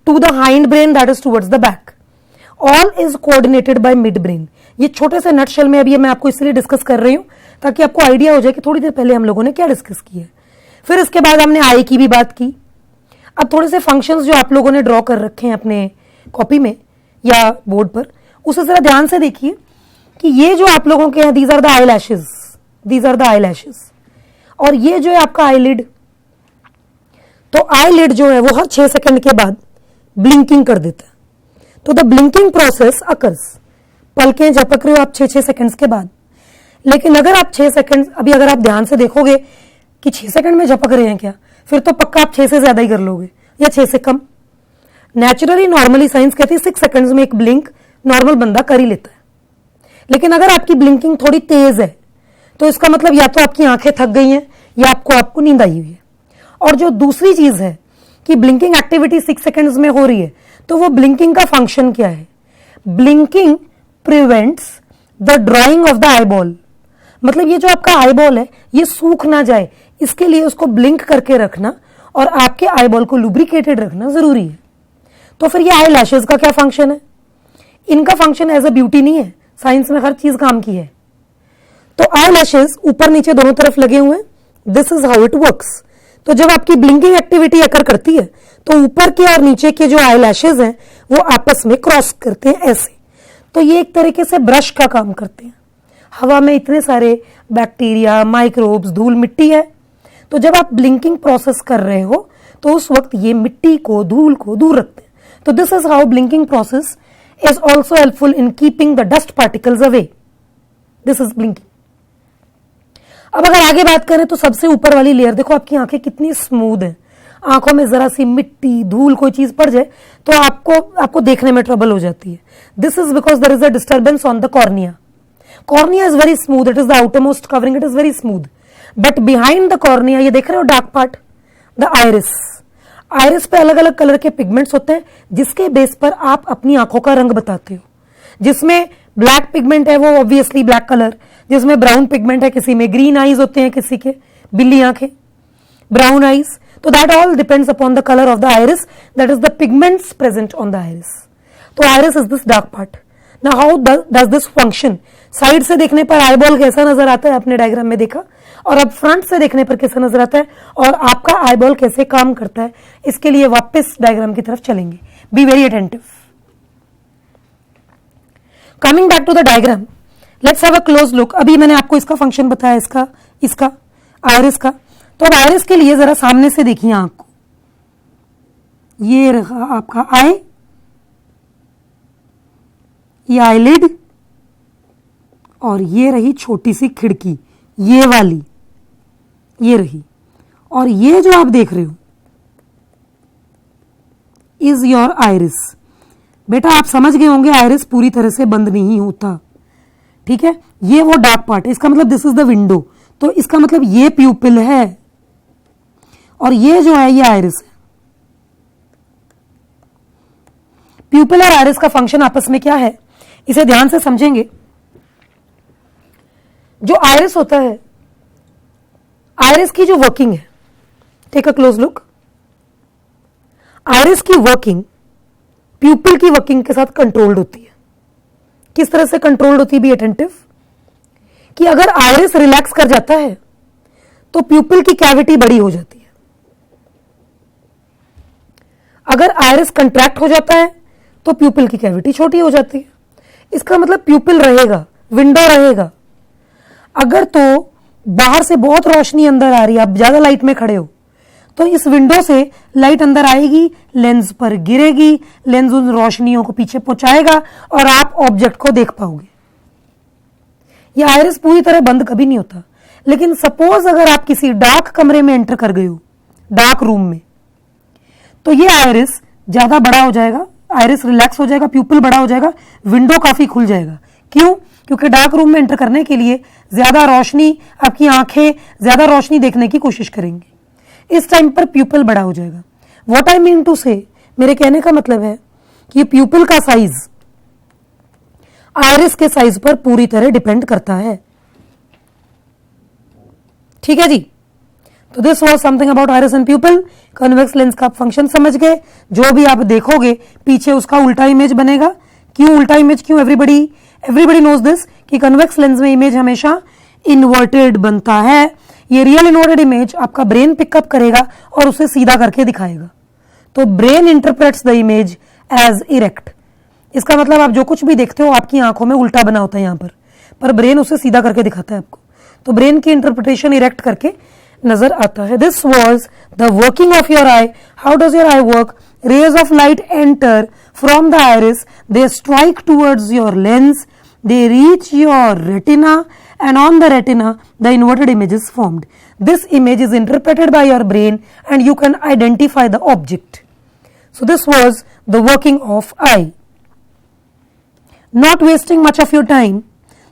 to the hindbrain, that is towards the back. All is coordinated by midbrain. ये छोटे से nutshell में अभी मैं आपको इसलिए discuss कर रही हूं ताकि आपको आइडिया हो जाए कि थोड़ी देर पहले हम लोगों ने क्या डिस्कस किया है। फिर इसके बाद हमने आई की भी बात की। अब थोड़े से फंक्शंस जो आप लोगों ने ड्रॉ कर रखे हैं अपने कॉपी में या बोर्ड पर, उसे जरा ध्यान से देखिए कि ये जो आप लोगों के हैं, these are the eyelashes, these are the eyelashes, और ये जो है आपका आईलिड। तो आईलिड जो है वो हर 6 सेकंड के बाद ब्लिंकिंग कर देता है। तो द ब्लिंकिंग प्रोसेस अकर्स, पलकें झपक रहे हो आप 6-6 सेकंड्स के बाद। लेकिन अगर आप 6 सेकंड, अभी अगर आप ध्यान से देखोगे कि 6 सेकंड में झपक रहे हैं क्या, फिर तो पक्का आप 6 से ज्यादा ही कर लोगे या 6 से कम। नेचुरली नॉर्मली साइंस कहती है 6 सेकंड्स में एक ब्लिंक नॉर्मल बंदा कर ही लेता है। लेकिन अगर आपकी ब्लिंकिंग थोड़ी तेज है तो इसका मतलब या तो आपकी आंखें थक गई हैं या आपको नींद आई हुई है। और जो दूसरी चीज है कि ब्लिंकिंग एक्टिविटी 6 सेकंड्स में हो रही है, तो वो ब्लिंकिंग का फंक्शन क्या है? Blinking prevents the drying of the eyeball. मतलब ये जो आपका आईबॉल है ये सूख ना जाए, इसके लिए उसको ब्लिंक करके रखना और आपके आईबॉल को लुब्रिकेटेड रखना जरूरी है। तो फिर ये आई लैशेज का क्या फंक्शन है? इनका फंक्शन एज अ ब्यूटी नहीं है, साइंस में हर चीज काम की है। तो आई लैशेज ऊपर नीचे दोनों तरफ लगे हुए हैं, this is how it works. तो जब आपकी ब्लिंकिंग एक्टिविटी अकर करती है तो ऊपर के और नीचे के जो आई लैशेज हैं वो आपस में क्रॉस करते हैं ऐसे। तो ये एक तरीके से ब्रश का काम करते हैं। हवा में इतने सारे बैक्टीरिया, माइक्रोब्स, धूल, मिट्टी है, तो जब आप ब्लिंकिंग प्रोसेस कर रहे हो तो उस वक्त ये मिट्टी को, धूल को दूर रखते हैं। तो this is how blinking process is also helpful in keeping the dust particles away. This is blinking. अब अगर आगे बात करें तो सबसे ऊपर वाली लेयर देखो, आपकी आंखें कितनी स्मूथ हैं, आंखों में जरा सी मिट्टी धूल कोई चीज पड़ जाए तो आपको देखने में ट्रबल हो जाती है. This is because there is a disturbance on the cornea. Cornea is very smooth, it is the outermost covering, it is very smooth. But behind the cornea, ये देख रहे हो dark part, the iris. Iris पे अलग अलग colour के pigments होते हैं जिसके बेस पर आप अपनी आंखों का रंग बताते हो. जिसमें ब्लैक पिगमेंट है वो ऑब्वियसली ब्लैक कलर, जिसमें ब्राउन पिगमेंट है, किसी में ग्रीन आईज होते हैं, किसी के बिल्ली आंखें, ब्राउन आईज. तो that all depends upon the colour of the iris, that is the pigments present on the iris. तो iris is this dark part. Now how does this function? Side से देखने पर आईबॉल कैसा नजर आता है, आपने डायग्राम में देखा, और अब फ्रंट से देखने पर कैसा नजर आता है, और आपका आईबॉल कैसे काम करता है, इसके लिए वापस डायग्राम की तरफ चलेंगे. Be very attentive. Coming back to the diagram, let's have a close look. अभी मैंने आपको इसका फंक्शन बताया, इसका आइरिस का. तो अब आइरिस के लिए जरा सामने से देखिए आंख को. ये रहा आपका आई, ये आईलिड, और ये रही छोटी सी खिड़की, ये वाली, ये रही. और ये जो आप देख रहे हो इज योर आइरिस. बेटा आप समझ गए होंगे आइरिस पूरी तरह से बंद नहीं होता, ठीक है. ये वो डार्क पार्ट है, इसका मतलब दिस इज द विंडो. तो इसका मतलब ये प्यूपिल है और ये जो है ये आइरिस है. प्यूपिल और आइरिस का फंक्शन आपस में क्या है, इसे ध्यान से समझेंगे. जो आइरिस होता है, आइरिस की जो वर्किंग है, take a close look. Iris की वर्किंग प्यूपिल की वर्किंग के साथ कंट्रोल्ड होती है. किस तरह से कंट्रोल्ड होती है, बी अटेंटिव, कि अगर आइरिस रिलैक्स कर जाता है तो प्यूपिल की कैविटी बड़ी हो जाती है. अगर आइरिस कंट्रैक्ट हो जाता है तो प्यूपिल की कैविटी छोटी हो जाती है. इसका मतलब प्यूपिल रहेगा, विंडो रहेगा. अगर तो बाहर से बहुत रोशनी अंदर आ रही है, आप ज्यादा लाइट में खड़े हो, तो इस विंडो से लाइट अंदर आएगी, लेंस पर गिरेगी, लेंस उन रोशनियों को पीछे पहुंचाएगा और आप ऑब्जेक्ट को देख पाओगे. यह आइरिस पूरी तरह बंद कभी नहीं होता. लेकिन सपोज अगर आप किसी डार्क कमरे में एंटर कर गए हो, डार्क रूम में, तो ये आइरिस ज्यादा बड़ा हो जाएगा, आइरिस रिलैक्स हो जाएगा, प्यूपिल बड़ा हो जाएगा, विंडो काफी खुल जाएगा. क्यों? क्योंकि डार्क रूम में एंटर करने के लिए ज्यादा रोशनी, आपकी आंखें ज्यादा रोशनी देखने की कोशिश करेंगी. इस टाइम पर प्यूपिल बड़ा हो जाएगा. व्हाट आई मीन टू से, मेरे कहने का मतलब है कि प्यूपिल का साइज आइरिस के साइज पर पूरी तरह डिपेंड करता है. ठीक है जी. तो this was something about iris and प्यूपिल. Convex lens का फंक्शन समझ गए. जो भी आप देखोगे पीछे उसका उल्टा इमेज बनेगा. क्यों उल्टा इमेज, क्यों? एवरीबडी नोज दिस कि कन्वेक्स लेंस में इमेज हमेशा इन्वर्टेड बनता है. ये रियल इन्वर्टेड इमेज आपका ब्रेन पिकअप करेगा और उसे सीधा करके दिखाएगा. तो brain interprets the image as erect. इसका मतलब आप जो कुछ भी देखते हो आपकी आंखों में उल्टा बना होता है यहां पर ब्रेन उसे सीधा करके दिखाता है आपको. तो ब्रेन की इंटरप्रिटेशन इरेक्ट करके नजर आता है. This was the working of your I. How does your I work? Rays of light enter from the iris, they strike towards your lens, they reach your retina, and on the retina the inverted image is formed. This image is interpreted by your brain and you can identify the object. So this was the working of eye. Not wasting much of your time,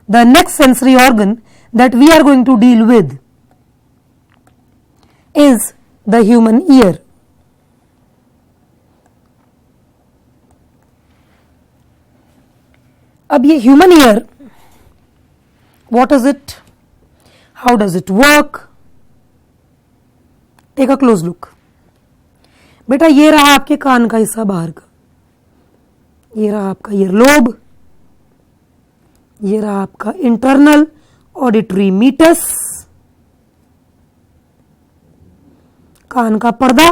the next sensory organ that we are going to deal with is the human ear. अब ये human ear, what is it, how does it work? Take a close look. बेटा ये रहा आपके कान का हिस्सा बाहर का, ये रहा आपका ईयर लोब, ये रहा आपका इंटरनल ऑडिटरी मीटस, कान का पर्दा.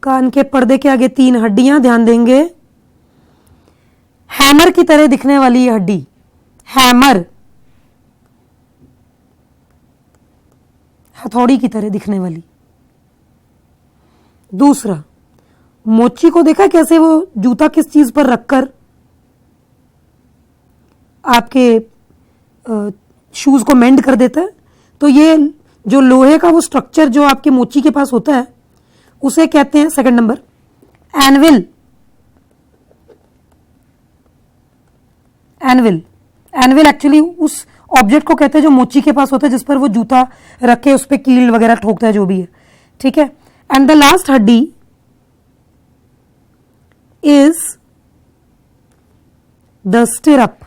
कान के पर्दे के आगे 3 हड्डियां, ध्यान देंगे. हैमर की तरह दिखने वाली ये हड्डी, हैमर, हथौड़ी की तरह दिखने वाली. दूसरा, मोची को देखा कैसे वो जूता किस चीज पर रखकर आपके शूज को मेंड कर देता है। तो ये जो लोहे का वो स्ट्रक्चर जो आपके मोची के पास होता है उसे कहते हैं, second number, anvil. Anvil, anvil actually उस ऑब्जेक्ट को कहते हैं जो मोची के पास होता है, जिस पर वो जूता रख के उस पर कील वगैरह ठोकता है, जो भी है, ठीक है। एंड द लास्ट हड्डी इज द स्टिरअप।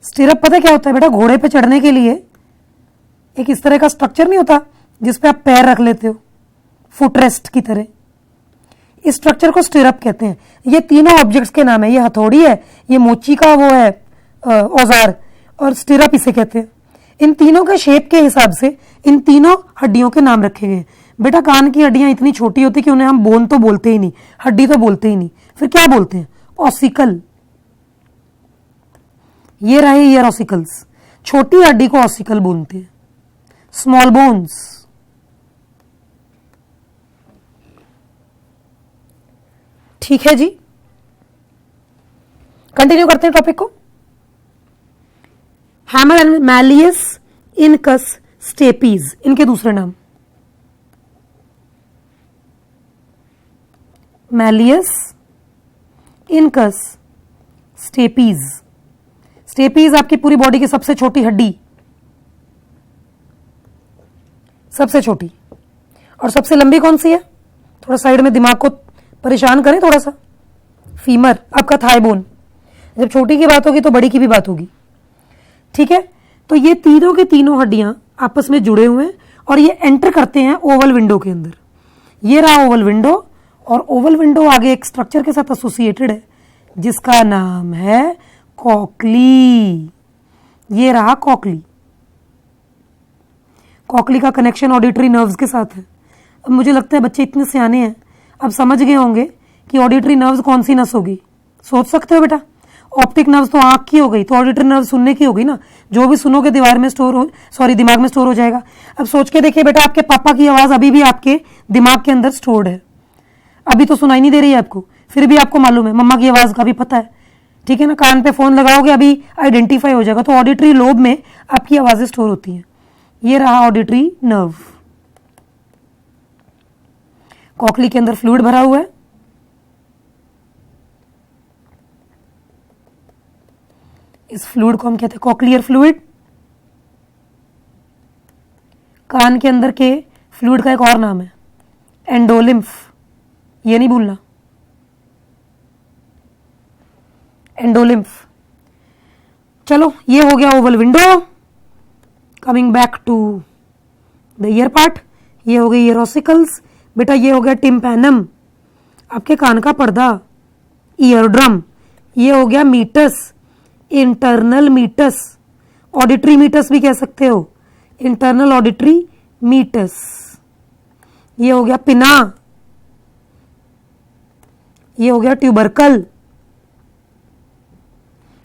स्टिरअप पता क्या होता है बेटा? घोड़े पे चढ़ने के लिए एक इस तरह का स्ट्रक्चर नहीं होता जिसपे आप पैर रख लेते हो, फुटरेस्ट की तरह। इस स्ट्रक्चर को स्टिरअप कहते हैं। ये तीनों ऑब्जेक्ट्स के नाम है। ये हथौड़ी है, ये मोची का वो है औजार, और स्टिरअप इसे कहते हैं। इन तीनों के शेप के हिसाब से इन तीनों हड्डियों के नाम रखे गए। बेटा कान की हड्डियां इतनी छोटी होती कि उन्हें हम बोन तो बोलते ही नहीं, हड्डी तो बोलते ही नहीं, फिर क्या बोलते हैं? ऑसिकल। ये रहे ईयर ऑसिकल्स, छोटी हड्डी को ऑसिकल बोलते हैं। Small bones. ठीक है जी, कंटिन्यू करते हैं टॉपिक को। Hammer and malleus incus stapes, इनके दूसरे नाम। Malleus incus steppes. स्टेपीज आपकी पूरी बॉडी की सबसे छोटी हड्डी, सबसे छोटी। और सबसे लंबी कौन सी है? थोड़ा साइड में दिमाग को परेशान करें थोड़ा सा। फीमर, आपका थाई बोन। जब छोटी की बात होगी तो बड़ी की भी बात होगी, ठीक है। तो ये तीनों के तीनों हड्डियां आपस में जुड़े हुए हैं और ये एंटर करते हैं ओवल विंडो के अंदर। ये रहा ओवल विंडो, और ओवल विंडो आगे एक स्ट्रक्चर के साथ एसोसिएटेड है जिसका नाम है कॉकली। ये रहा कॉकली। कॉकली का कनेक्शन ऑडिटरी नर्व्स के साथ है। अब मुझे लगता है बच्चे इतने सियाने हैं, अब समझ गए होंगे कि ऑडिटरी नर्व्स कौन सी नस होगी। सोच सकते हो बेटा? ऑप्टिक नर्व्स तो आंख की हो गई, तो ऑडिटरी नर्व सुनने की होगी ना। जो भी सुनोगे दिमाग में स्टोर हो जाएगा। अब सोच के देखिए बेटा, आपके पापा की आवाज अभी भी आपके दिमाग के अंदर स्टोर्ड है। अभी तो सुनाई नहीं दे रही है आपको, फिर भी आपको मालूम है, मम्मा की आवाज का भी पता है, ठीक है ना। कान पे फोन लगाओगे अभी आइडेंटिफाई हो जाएगा। तो ऑडिटरी लोब में आपकी आवाजें स्टोर होती हैं। ये रहा ऑडिटरी नर्व। कॉकली के अंदर फ्लूइड भरा हुआ है। इस फ्लूइड को हम कहते हैं कॉकलियर फ्लूइड। कान के अंदर के फ्लूइड का एक और नाम है एंडोलिम्फ। ये नहीं भूलना, एंडोलिम्फ। चलो, ये हो गया oval window. Coming back to the ear part, ये हो गई ईयर ऑसिकल्स। बेटा ये हो गया टिम्पैनम, आपके कान का पर्दा, ईयर ड्रम। ये हो गया meatus, internal meatus. Auditory meatus भी कह सकते हो, इंटरनल ऑडिटरी मीटस। ये हो गया पिना। ये हो गया ट्यूबरकल।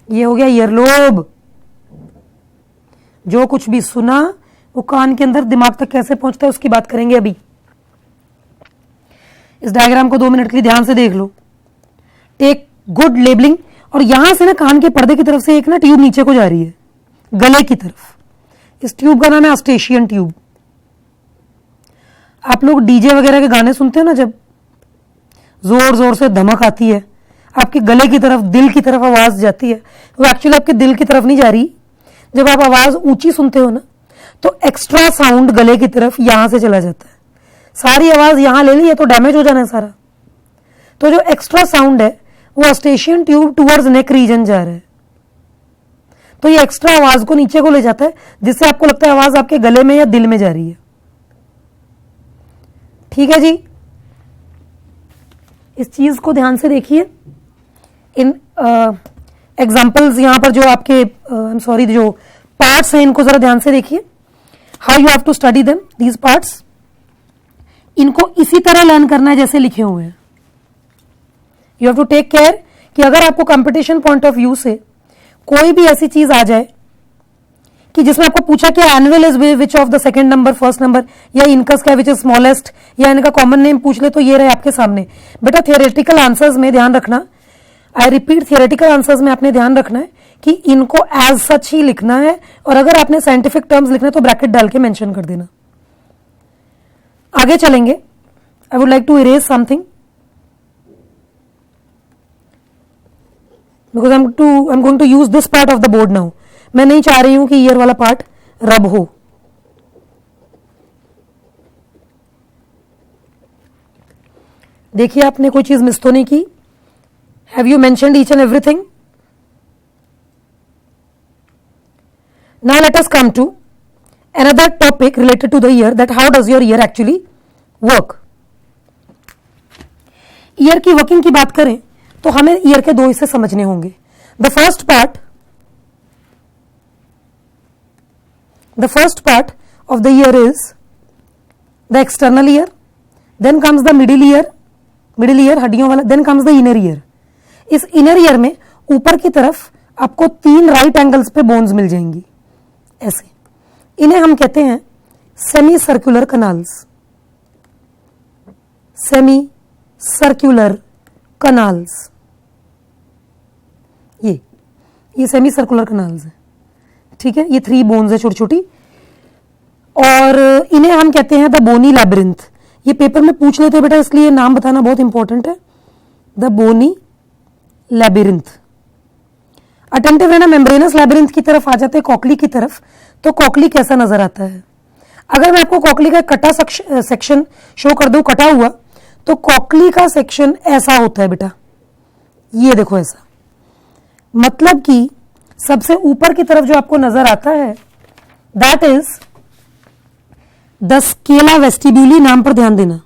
ये हो गया ईयरलोब। जो कुछ भी सुना वो कान के अंदर दिमाग तक कैसे पहुंचता है उसकी बात करेंगे अभी। इस डायग्राम को 2 मिनट के लिए ध्यान से देख लो। Take good labelling. और यहां से ना कान के पर्दे की तरफ से एक ना ट्यूब नीचे को जा रही है गले की तरफ। इस ट्यूब का नाम है अस्टेशियन ट्यूब। आप लोग डीजे वगैरह के गाने सुनते हो ना, जब जोर जोर से धमक आती है, आपके गले की तरफ, दिल की तरफ आवाज जाती है। वो एक्चुअली आपके दिल की तरफ नहीं जा रही। जब आप आवाज ऊंची सुनते हो ना, तो एक्स्ट्रा साउंड गले की तरफ यहां से चला जाता है। सारी आवाज यहां ले ली है तो डैमेज हो जाना है सारा। तो जो एक्स्ट्रा साउंड है वो अस्टेशियन ट्यूब टूवर्ड्स नेक रीजन जा रहा है। तो ये एक्स्ट्रा आवाज को नीचे को ले जाता है, जिससे आपको लगता है आवाज आपके गले में या दिल में जा रही है। ठीक है जी, इस चीज को ध्यान से देखिए। इन एग्जाम्पल्स यहां पर जो आपके जो पार्ट्स हैं इनको जरा ध्यान से देखिए। How you have to study them these parts. इनको इसी तरह लर्न करना है जैसे लिखे हुए हैं। You have to take care कि अगर आपको कंपटीशन पॉइंट ऑफ व्यू से कोई भी ऐसी चीज आ जाए कि जिसमें आपको पूछा कि annual is which of the second number, first number, या इनकस का विच इज स्मॉलेस्ट, या इनका कॉमन नेम पूछ ले, तो ये रहे आपके सामने। बेटा थियोरेटिकल आंसर्स में ध्यान रखना, आई रिपीट, थियोरेटिकल आंसर्स में आपने ध्यान रखना है कि इनको एज सच ही लिखना है, और अगर आपने साइंटिफिक टर्म्स लिखना है तो ब्रैकेट डाल के मेंशन कर देना। आगे चलेंगे। I would like to erase something because I am going to use this part of the board now. मैं नहीं चाह रही हूं कि ईयर वाला पार्ट रब हो। देखिए आपने कोई चीज मिस तो नहीं की। Have you mentioned each and everything? Now let us come to another topic related to the year, that how does your year actually work. Year की वर्किंग की बात करें तो हमें ईयर के दो हिस्से समझने होंगे। The first part of the ear is the external ear, then comes the middle ear हड्डियों वाला, then comes the inner ear. इस इनर ईयर में ऊपर की तरफ आपको 3 राइट एंगल्स पे बोन्स मिल जाएंगी ऐसे। इन्हें हम कहते हैं semicircular canals. Semicircular canals, ये सेमी सर्कुलर कनाल्स है, ठीक है। ये 3 बोन्स है छोटी छोटी, और इन्हें हम कहते हैं द बोनी लैबिरिंथ। ये पेपर में पूछ लेते हैं बेटा, इसलिए नाम बताना बहुत इंपॉर्टेंट है। The bony labyrinth. अटेंटिव रहना। मेम्ब्रेनस लैबिरिंथ की तरफ आ जाते हैं, कॉकली की तरफ, तो कॉकली कैसा नजर आता है। अगर मैं आपको कॉकली का कटा सेक्शन शो कर दूं, कटा हुआ, तो कॉकली का सेक्शन ऐसा होता है बेटा, ये देखो ऐसा। मतलब कि सबसे ऊपर की तरफ जो आपको नजर आता है दैट इज द स्केला वेस्टिब्यूली। नाम पर ध्यान देना,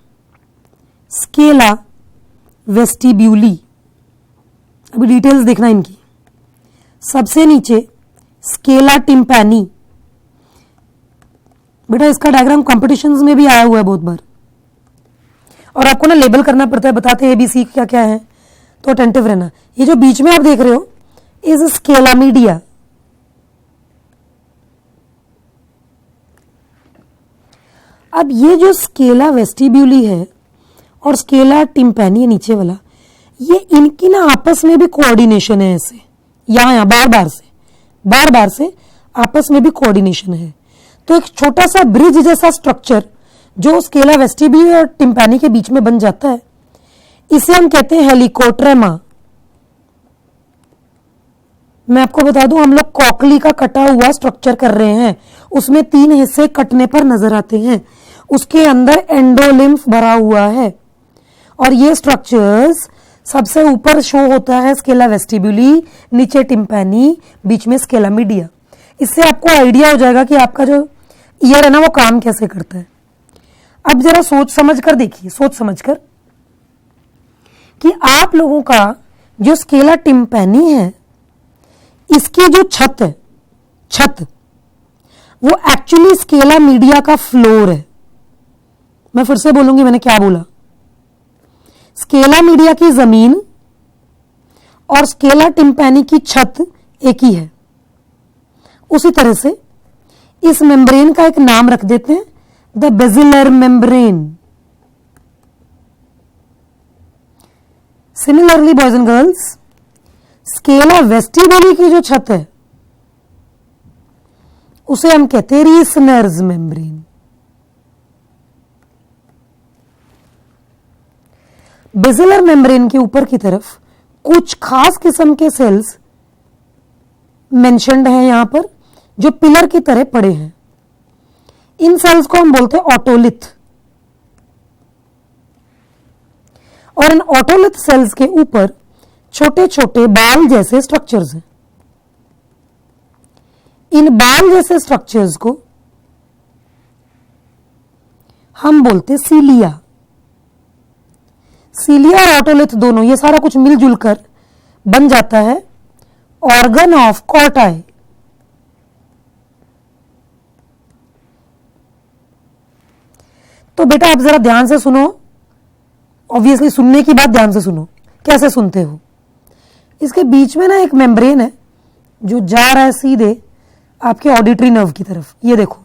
स्केला वेस्टिब्यूली। अभी डिटेल्स देखना इनकी। सबसे नीचे स्केला टिम्पैनी। बेटा इसका डायग्राम कॉम्पिटिशन्स में भी आया हुआ है बहुत बार, और आपको ना लेबल करना पड़ता है, बताते हैं एबीसी क्या क्या है, तो अटेंटिव रहना। ये जो बीच में आप देख रहे हो इज स्केला मीडिया। अब ये जो स्केला वेस्टिब्यूली है और स्केला टिम्पैनी नीचे वाला, ये इनकी ना आपस में भी कोऑर्डिनेशन है ऐसे, यहां बार बार से आपस में भी कोऑर्डिनेशन है। तो एक छोटा सा ब्रिज जैसा स्ट्रक्चर जो स्केला वेस्टिब्यूली और टिम्पैनी के बीच में बन जाता है, इसे हम कहते हैं हेलिकोट्रेमा। मैं आपको बता दूं, हम लोग कॉकली का कटा हुआ स्ट्रक्चर कर रहे हैं, उसमें 3 हिस्से कटने पर नजर आते हैं, उसके अंदर एंडोलिम्फ भरा हुआ है, और ये स्ट्रक्चर्स सबसे ऊपर शो होता है स्केला वेस्टिब्यूली, नीचे टिम्पैनी, बीच में स्केला मीडिया। इससे आपको आइडिया हो जाएगा कि आपका जो ईयर है ना वो काम कैसे करता है। अब जरा सोच समझ कर देखिए, सोच समझ कर, कि आप लोगों का जो स्केला टिम्पैनी है, इसकी जो छत वो एक्चुअली स्केला मीडिया का फ्लोर है। मैं फिर से बोलूंगी मैंने क्या बोला। स्केला मीडिया की जमीन और स्केला टिम्पैनी की छत एक ही है। उसी तरह से इस मेम्ब्रेन का एक नाम रख देते हैं, the basilar membrane. Similarly boys and girls, scala vestibuli की जो छत है उसे हम कहते हैं रीसनर्स मेम्ब्रेन। बेसिलर मेम्ब्रेन के ऊपर की तरफ कुछ खास किस्म के सेल्स मेंशन्ड हैं यहां पर, जो पिलर की तरह पड़े हैं। इन सेल्स को हम बोलते हैं ऑटोलिथ, और इन ऑटोलिथ सेल्स के ऊपर छोटे छोटे बाल जैसे स्ट्रक्चर्स हैं। इन बाल जैसे स्ट्रक्चर्स को हम बोलते सीलिया। सीलिया और ऑटोलिथ दोनों, ये सारा कुछ मिलजुल कर बन जाता है ऑर्गन ऑफ कॉर्टाई। तो बेटा आप जरा ध्यान से सुनो, ऑब्वियसली सुनने की बात ध्यान से सुनो। कैसे सुनते हो? इसके बीच में ना एक मेम्ब्रेन है जो जा रहा है सीधे आपके ऑडिटरी नर्व की तरफ। ये देखो,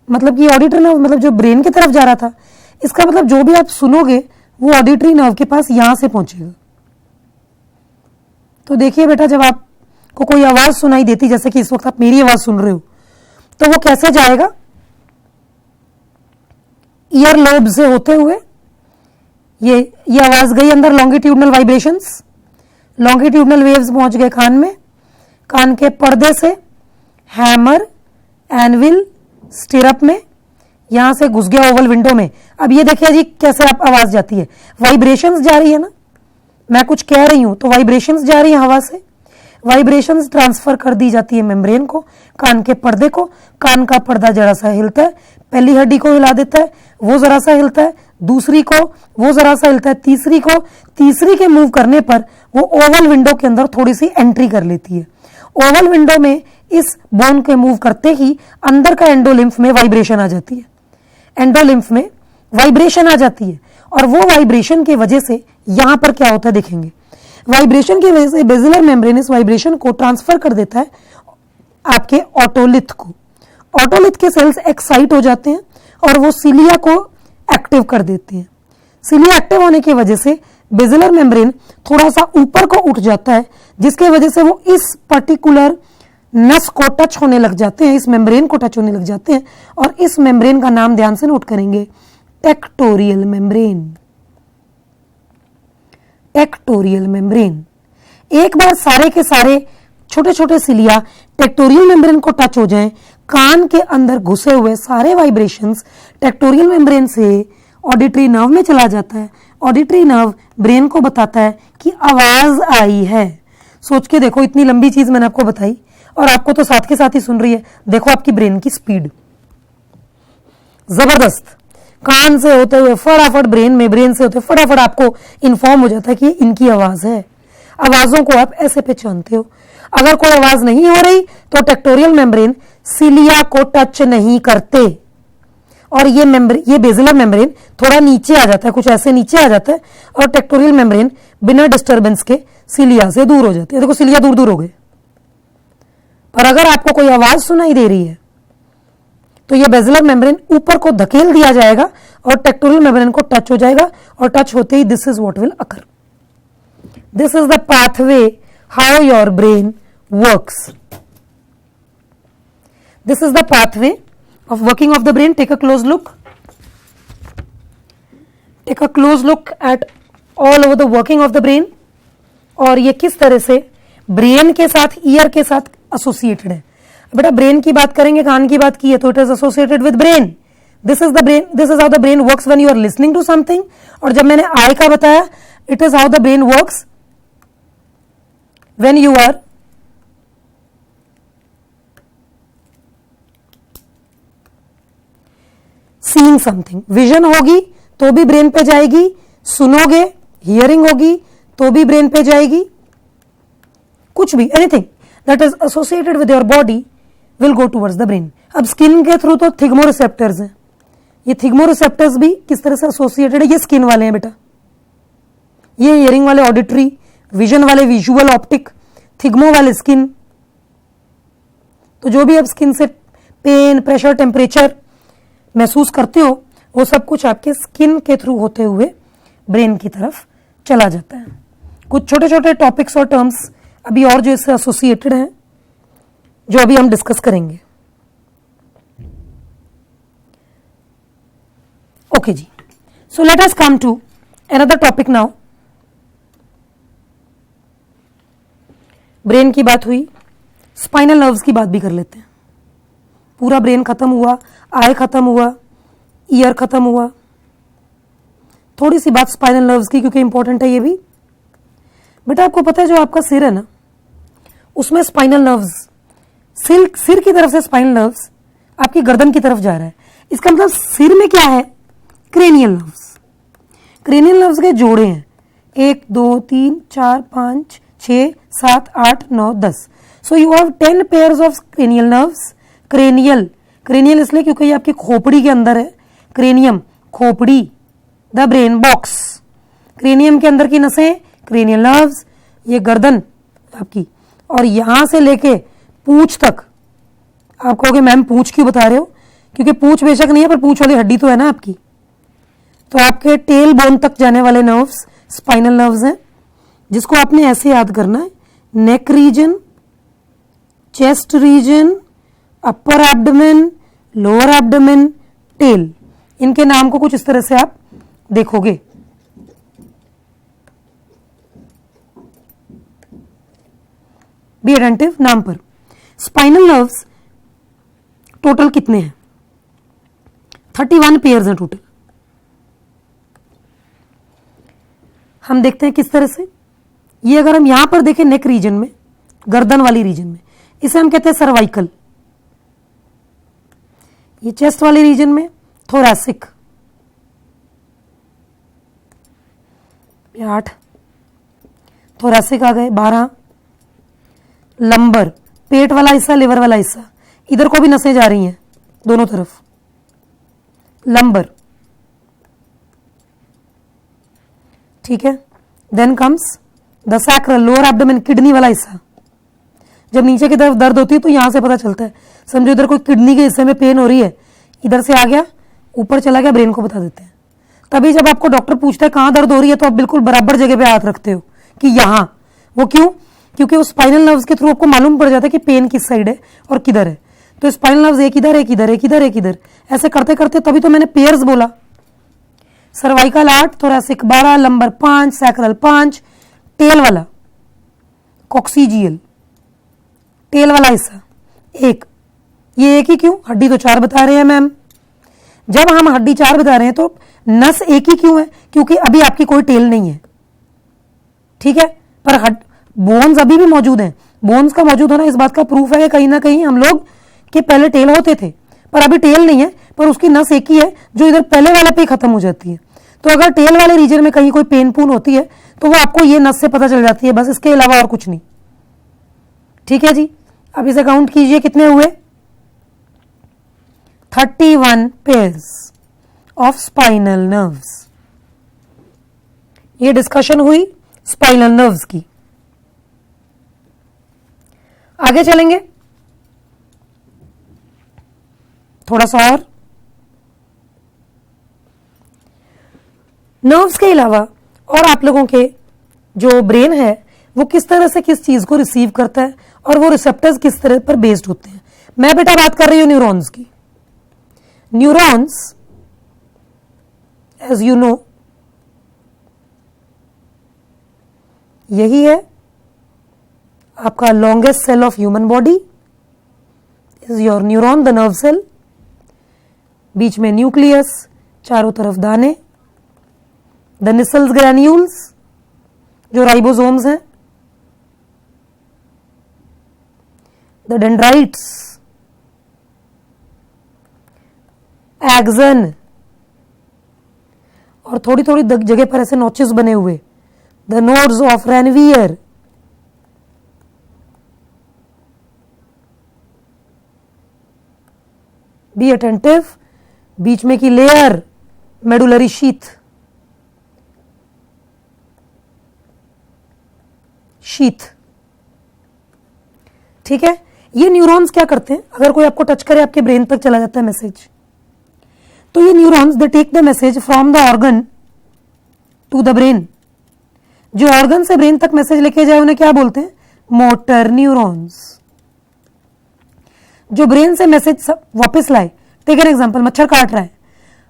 मतलब कि ऑडिटरी नर्व मतलब जो ब्रेन की तरफ जा रहा था, इसका मतलब जो भी आप सुनोगे वो ऑडिटरी नर्व के पास यहां से पहुंचेगा। तो देखिए बेटा, जब आपको कोई आवाज सुनाई देती, जैसे कि इस वक्त आप मेरी आवाज सुन रहे हो, तो वो कैसे जाएगा? ईयर लोब से होते हुए ये आवाज गई अंदर, लॉन्गिट्यूडनल वाइब्रेशंस, लॉन्गिट्यूडनल वेव्स पहुंच गए कान में, कान के पर्दे से हैमर, एनविल, स्टिरअप में, यहां से घुस गया ओवल विंडो में। अब ये देखिए जी कैसे आप आवाज जाती है, वाइब्रेशंस जा रही है ना, मैं कुछ कह रही हूं तो वाइब्रेशंस जा रही है हवा से, वाइब्रेशंस ट्रांसफर कर दी जाती है मेम्ब्रेन को, कान के पर्दे को, कान का पर्दा जरा सा हिलता है, पहली हड्डी को हिला देता है, वो जरा सा हिलता है, दूसरी को वो जरा सा हिलता है, तीसरी को, तीसरी के मूव करने पर वो ओवल विंडो के अंदर थोड़ी सी एंट्री कर लेती है। ओवल विंडो में इस बोन के मूव करते ही अंदर का एंडोलिम्फ में वाइब्रेशन आ जाती है, एंडोलिम्फ में वाइब्रेशन आ जाती है, और वो वाइब्रेशन की वजह से यहां पर क्या होता है देखेंगे, वाइब्रेशन की वजह से बेसिलर मेम्ब्रेन इस वाइब्रेशन को ट्रांसफर कर देता है आपके ऑटोलिथ को, ऑटोलिथ के सेल्स एक्साइट हो जाते हैं और वो सिलिया को एक्टिव कर देते हैं। सिलिया एक्टिव होने की वजह से बेसिलर मेम्ब्रेन थोड़ा सा ऊपर को उठ जाता है, जिसके वजह से वो इस पर्टिकुलर नस को टच होने लग जाते हैं, इस मेम्ब्रेन को टच होने लग जाते हैं, और इस मेम्ब्रेन का नाम ध्यान से नोट करेंगे, टेक्टोरियल मेम्ब्रेन। Tectorial membrane. एक बार सारे के सारे छोटे छोटे सिलिया टेक्टोरियल मेम्ब्रेन को टच हो जाएं, कान के अंदर घुसे हुए सारे वाइब्रेशंस टेक्टोरियल मेम्ब्रेन से ऑडिटरी नर्व में चला जाता है, ऑडिटरी नर्व ब्रेन को बताता है कि आवाज आई है। सोच के देखो, इतनी लंबी चीज मैंने आपको बताई और आपको तो साथ के साथ ही सुन रही है। देखो आपकी ब्रेन की स्पीड जबरदस्त, कान से होते हुए फटाफट ब्रेन में, ब्रेन से होते फटाफट आपको इन्फॉर्म हो जाता है कि इनकी आवाज है। आवाजों को आप ऐसे पहचानते हो। अगर कोई आवाज नहीं हो रही तो टेक्टोरियल मेम्ब्रेन सिलिया को टच नहीं करते और ये बेसिलर मेम्ब्रेन थोड़ा नीचे आ जाता है, कुछ ऐसे नीचे आ जाता है, और टेक्टोरियल मेम्ब्रेन बिना डिस्टर्बेंस के सिलिया से दूर हो जाती है। देखो सिलिया दूर दूर हो गए, पर अगर आपको कोई आवाज सुनाई दे रही है तो ये बेसिलर मेम्ब्रेन ऊपर को धकेल दिया जाएगा और टेक्टोरियल मेम्ब्रेन को टच हो जाएगा, और टच होते ही this is what will occur. This is the pathway how your brain works. This is the pathway of working of the brain. Take a close look. Take a close look at all over the working of the brain. और ये किस तरह से brain के साथ, year के साथ associated है। बेटा ब्रेन की बात करेंगे, कान की बात की है तो it is associated with brain. This is the brain, this is how the brain works when you are listening to something. और जब मैंने आई का बताया, it is how the brain works when you are seeing something. Vision होगी तो भी brain पे जाएगी, सुनोगे, हियरिंग होगी तो भी ब्रेन पे जाएगी, कुछ भी, anything that is associated with your body will go towards the brain. अब स्किन के थ्रू तो थिग्मोरिसेप्टर्स हैं, ये थिग्मोरिसेप्टर्स भी किस तरह से एसोसिएटेड है, ये स्किन वाले हैं बेटा, ये हियरिंग वाले ऑडिटरी, विजन वाले विजुअल ऑप्टिक, थिग्मो वाले स्किन। तो जो भी आप स्किन से पेन, प्रेशर, टेम्परेचर महसूस करते हो, वो सब कुछ आपके स्किन के थ्रू होते हुए ब्रेन की तरफ चला जाता है। कुछ छोटे छोटे टॉपिक्स और टर्म्स अभी और जो इससे एसोसिएटेड हैं, जो अभी हम डिस्कस करेंगे। ओके जी, so let us come to another topic now. Brain की बात हुई, स्पाइनल नर्व्स की बात भी कर लेते हैं। पूरा ब्रेन खत्म हुआ, आई खत्म हुआ, ईयर खत्म हुआ, थोड़ी सी बात स्पाइनल नर्व्स की क्योंकि इंपॉर्टेंट है ये भी। बेटा आपको पता है जो आपका सिर है ना, उसमें स्पाइनल नर्व्स, सिर की तरफ से स्पाइनल नर्व्स आपकी गर्दन की तरफ जा रहा है। इसका मतलब सिर में क्या है, क्रेनियल नर्व्स। क्रेनियल नर्व्स के जोड़े हैं 1 2 3 4 5 6 7 8 9 10। So you have 10 pairs of cranial nerves. Cranial इसलिए क्योंकि ये आपकी खोपड़ी के अंदर है। क्रेनियम, खोपड़ी, द ब्रेन बॉक्स, क्रेनियम के अंदर की नसें, क्रेनियल नर्व्स, ये गर्दन आपकी, और यहां से लेके पूंछ तक। आप कहोगे मैम पूंछ क्यों बता रहे हो, क्योंकि पूंछ बेशक नहीं है पर पूंछ वाली हड्डी तो है ना आपकी। तो आपके टेल बोन तक जाने वाले नर्व्स स्पाइनल नर्व्स हैं, जिसको आपने ऐसे याद करना है neck region, chest region, upper abdomen, lower abdomen, tail. इनके नाम को कुछ इस तरह से आप देखोगे। बी अटेंटिव नाम पर। स्पाइनल नर्व्स टोटल कितने हैं? 31 पेयर्स हैं टोटल। हम देखते हैं किस तरह से। ये अगर हम यहां पर देखें नेक रीजन में, गर्दन वाली रीजन में, इसे हम कहते हैं सर्वाइकल। ये चेस्ट वाली रीजन में थोरैसिक, 8 थोरैसिक आ गए, 12 लंबर, पेट वाला हिस्सा, लिवर वाला हिस्सा, इधर को भी नसें जा रही हैं दोनों तरफ, लंबर, ठीक है। Then comes the sacral, lower abdomen, kidney वाला हिस्सा। जब नीचे की तरफ दर्द होती है तो यहां से पता चलता है, समझो इधर कोई किडनी के हिस्से में पेन हो रही है, इधर से आ गया, ऊपर चला गया, ब्रेन को बता देते हैं। तभी जब आपको डॉक्टर पूछता है कहां दर्द हो रही है तो आप बिल्कुल बराबर जगह पे हाथ रखते हो कि यहां। वो क्यों? क्योंकि वो स्पाइनल नर्व्स के थ्रू आपको मालूम पड़ जाता है कि पेन किस साइड है और किधर है। तो स्पाइनल नर्व्स एक इधर, एक इधर, एक इधर, एक इधर, ऐसे करते करते, तभी तो मैंने पेयर्स बोला। Cervical 8, thoracic 12, lumbar 5, sacral 5, tail वाला कॉक्सीजियल, टेल वाला हिस्सा 1। ये एक ही क्यों? हड्डी तो 4 बता रहे हैं मैम। जब हम हड्डी 4 बता रहे हैं तो नस एक ही क्यों है? क्योंकि अभी आपकी कोई टेल नहीं है, ठीक है। पर बोन्स अभी भी मौजूद हैं। बोन्स का मौजूद होना इस बात का प्रूफ है कि कहीं ना कहीं हम लोग के पहले टेल होते थे, पर अभी टेल नहीं है, पर उसकी नस एक ही है जो इधर पहले वाले पे खत्म हो जाती है। तो अगर टेल वाले रीजन में कहीं कोई पेन पून होती है तो वो आपको ये नस से पता चल जाती है, बस, इसके अलावा और कुछ नहीं, ठीक है जी। अब इसे काउंट कीजिए, कितने हुए? 31 पेयर्स ऑफ स्पाइनल नर्व्स। ये डिस्कशन हुई स्पाइनल नर्व्स की। आगे चलेंगे थोड़ा सा और। नर्व्स के अलावा और आप लोगों के जो ब्रेन है वो किस तरह से किस चीज को रिसीव करता है और वो रिसेप्टर्स किस तरह पर बेस्ड होते हैं। मैं बेटा बात कर रही हूं न्यूरॉन्स की। न्यूरॉन्स, एज यू नो, यही है आपका longest cell of human body is your neuron, the nerve cell. बीच में न्यूक्लियस, चारों तरफ दाने, द निसल्स ग्रैन्यूल्स जो राइबोसोम्स हैं, द डेंड्राइट्स, एक्सन, और थोड़ी थोड़ी जगह पर ऐसे नॉचेस बने हुए, the nodes of Ranvier. Be attentive. बीच में की लेयर मेडुलरी शीथ, ठीक है। ये न्यूरॉन्स क्या करते हैं? अगर कोई आपको टच करे आपके ब्रेन तक चला जाता है मैसेज, तो ये neurons they take the message from the organ to the brain. जो ऑर्गन से ब्रेन तक मैसेज लेके जाए उन्हें क्या बोलते हैं? Motor neurons. जो ब्रेन से मैसेज वापस लाए, टेक एन एग्जांपल, मच्छर काट रहा है,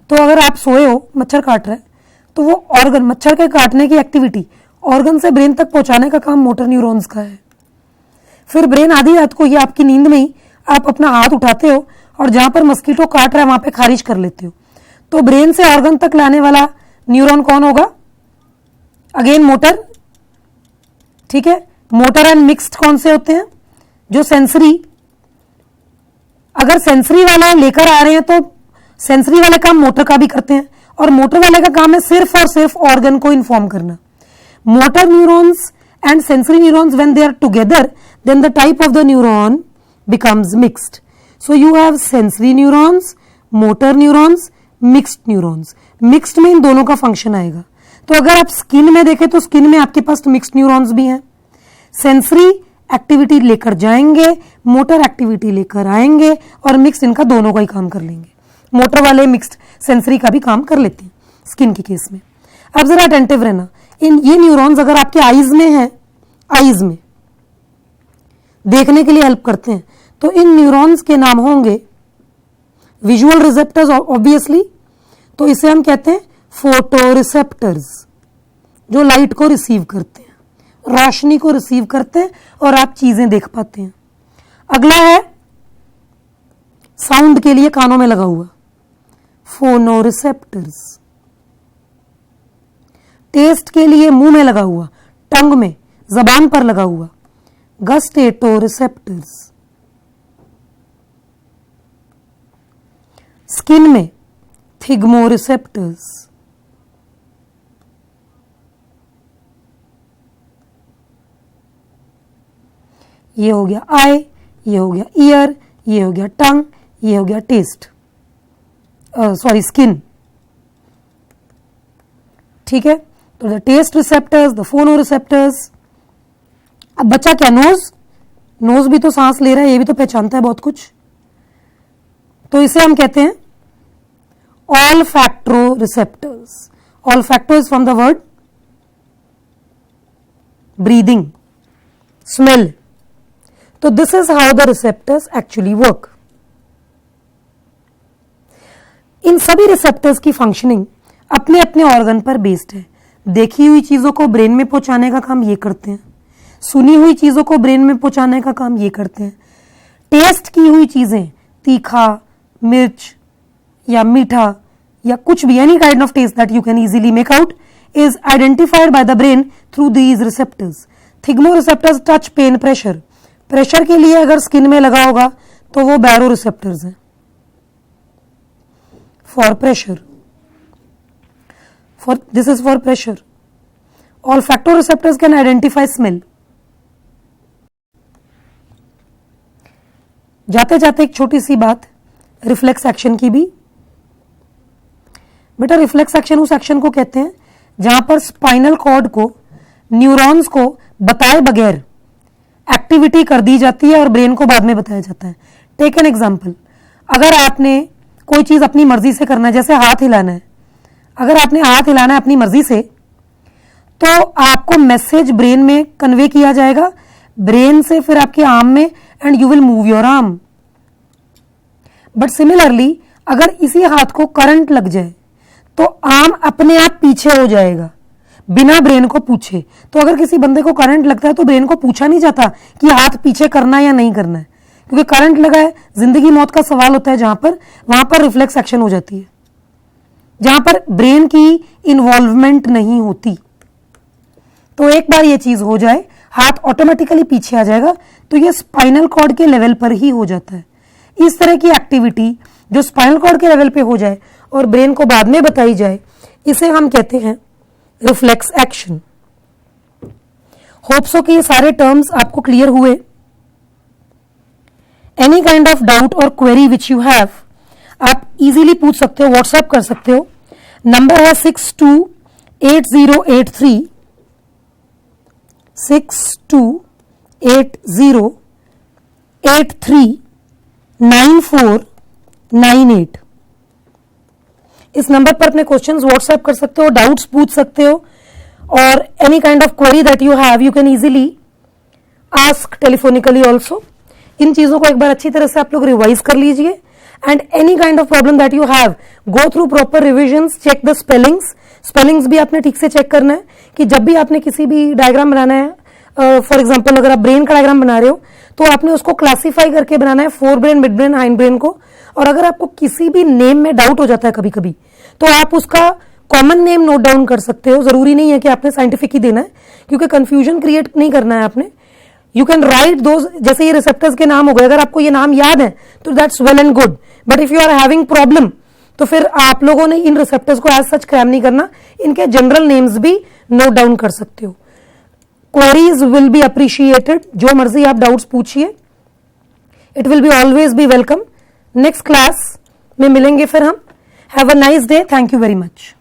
तो अगर आप सोए हो, मच्छर काट रहा है, तो वो ऑर्गन, मच्छर के काटने की एक्टिविटी ऑर्गन से ब्रेन तक पहुंचाने का काम मोटर न्यूरॉन्स का है। फिर ब्रेन आधी रात को, ये आपकी नींद में ही, आप अपना हाथ उठाते हो और जहां पर मस्कीटो काट रहा है वहां पे खारिज कर लेते हो। तो ब्रेन से ऑर्गन तक लाने वाला न्यूरॉन कौन होगा? अगेन मोटर, ठीक है। मोटर एंड मिक्स्ड कौन से होते हैं? जो सेंसरी, अगर सेंसरी वाला लेकर आ रहे हैं तो सेंसरी वाले काम मोटर का भी करते हैं, और मोटर वाले का काम है सिर्फ और सिर्फ ऑर्गन को इन्फॉर्म करना। Motor neurons and sensory neurons, when they are together, then the type of the neuron becomes mixed. So you have sensory neurons, motor neurons, mixed neurons. Mixed में इन दोनों का फंक्शन आएगा। तो अगर आप स्किन में देखें तो स्किन में आपके पास मिक्स्ड न्यूरॉन्स भी हैं। सेंसरी एक्टिविटी लेकर जाएंगे, मोटर एक्टिविटी लेकर आएंगे, और मिक्स इनका दोनों का ही काम कर लेंगे। मोटर वाले मिक्स्ड सेंसरी का भी काम कर लेते हैं स्किन के केस में। अब जरा अटेंटिव रहना, इन ये न्यूरॉन्स अगर आपके आईज में है, आईज में देखने के लिए हेल्प करते हैं। तो इन न्यूरॉन्स के नाम होंगे विजुअल रिसेप्टर्स ऑब्वियसली, तो इसे हम कहते हैं फोटो रिसेप्टर्स, जो लाइट को रिसीव करते हैं, रोशनी को रिसीव करते हैं और आप चीजें देख पाते हैं। अगला है साउंड के लिए कानों में लगा हुआ फोनो रिसेप्टर्स, टेस्ट के लिए मुंह में लगा हुआ, टंग में, जबान पर लगा हुआ गस्टेटो रिसेप्टर्स, स्किन में थिग्मो रिसेप्टर्स, ये हो गया आई, ये हो गया ईयर, ये हो गया टंग, ये हो गया टेस्ट, सॉरी स्किन। ठीक है, तो द टेस्ट रिसेप्टर्स, द फोनो रिसेप्टर्स। अब बच्चा क्या, नोज, नोज भी तो सांस ले रहा है, ये भी तो पहचानता है बहुत कुछ, तो इसे हम कहते हैं olfacto receptors. Olfacto is from the word breathing, smell. So this is how the receptors actually work. इन सभी रिसेप्टर्स की फंक्शनिंग अपने अपने ऑर्गन पर बेस्ड है। देखी हुई चीजों को ब्रेन में पहुंचाने का काम ये करते हैं, सुनी हुई चीजों को ब्रेन में पहुंचाने का काम ये करते हैं, टेस्ट की हुई चीजें, तीखा, मिर्च या मीठा या कुछ भी, any kind of taste that you can easily make out is identified by the brain through these receptors. Thigmo receptors touch pain pressure, pressure के लिए अगर स्किन में लगा होगा तो वो बैरो रिसेप्टर्स हैं for pressure, for this is for pressure. Olfacto receptors can identify smell. जाते जाते एक छोटी सी बात रिफ्लेक्स एक्शन की भी। बेटा रिफ्लेक्स एक्शन उस एक्शन को कहते हैं जहां पर स्पाइनल कॉर्ड को, न्यूरॉन्स को बताए बगैर एक्टिविटी कर दी जाती है और ब्रेन को बाद में बताया जाता है। टेक एन एग्जांपल, अगर आपने कोई चीज अपनी मर्जी से करना है, जैसे हाथ हिलाना है, अगर आपने हाथ हिलाना है अपनी मर्जी से, तो आपको मैसेज ब्रेन में कन्वे किया जाएगा, ब्रेन से फिर आपके आर्म में, and you will move your arm. But similarly अगर इसी हाथ को करंट लग जाए तो आर्म अपने आप पीछे हो जाएगा बिना ब्रेन को पूछे। तो अगर किसी बंदे को करंट लगता है तो ब्रेन को पूछा नहीं जाता कि हाथ पीछे करना है या नहीं करना है, क्योंकि करंट लगा है, जिंदगी मौत का सवाल होता है जहां पर, वहां पर रिफ्लेक्स एक्शन हो जाती है, जहां पर ब्रेन की इन्वॉल्वमेंट नहीं होती। तो एक बार ये चीज हो जाए, हाथ ऑटोमेटिकली पीछे आ जाएगा, तो ये स्पाइनल कॉर्ड के लेवल पर ही हो जाता है। इस तरह की एक्टिविटी जो स्पाइनल कॉर्ड के लेवल पे हो जाए और ब्रेन को बाद में बताई जाए, इसे हम कहते हैं रिफ्लेक्स एक्शन। होप सो कि ये सारे टर्म्स आपको क्लियर हुए। एनी काइंड ऑफ डाउट और क्वेरी विच यू हैव, आप इजीली पूछ सकते हो, व्हाट्सएप कर सकते हो। नंबर है 628083 6280839498। इस नंबर पर अपने क्वेश्चंस व्हाट्सएप कर सकते हो, डाउट्स पूछ सकते हो, और any kind of query that you have you can easily ask telephonically also. इन चीजों को एक बार अच्छी तरह से आप लोग रिवाइज कर लीजिए, and any kind of problem that you have go through proper revisions, check the spellings. Spellings भी आपने ठीक से चेक करना है कि जब भी आपने किसी भी डायग्राम बनाना है, फॉर एग्जाम्पल अगर आप ब्रेन का डायग्राम बना रहे हो तो आपने उसको क्लासीफाई करके बनाना है, fore brain, mid brain, hind brain को। और अगर आपको किसी भी नेम में डाउट हो जाता है कभी कभी, तो आप उसका कॉमन नेम नोट डाउन कर सकते हो। जरूरी नहीं है कि आपने साइंटिफिक ही देना है, क्योंकि कंफ्यूजन क्रिएट नहीं करना है आपने। यू कैन राइट दोज, जैसे ये रिसेप्टर्स के नाम हो गए, अगर आपको ये नाम याद है तो that's well and good, but if you are having problem तो फिर आप लोगों ने इन रिसेप्टर्स को एज सच क्रैम नहीं करना, इनके जनरल नेम्स भी नोट डाउन कर सकते हो। क्वेरीज विल बी अप्रिशिएटेड, जो मर्जी आप डाउट्स पूछिए, it will be always be welcome. Next class में मिलेंगे फिर हम। Have a nice day, thank you very much.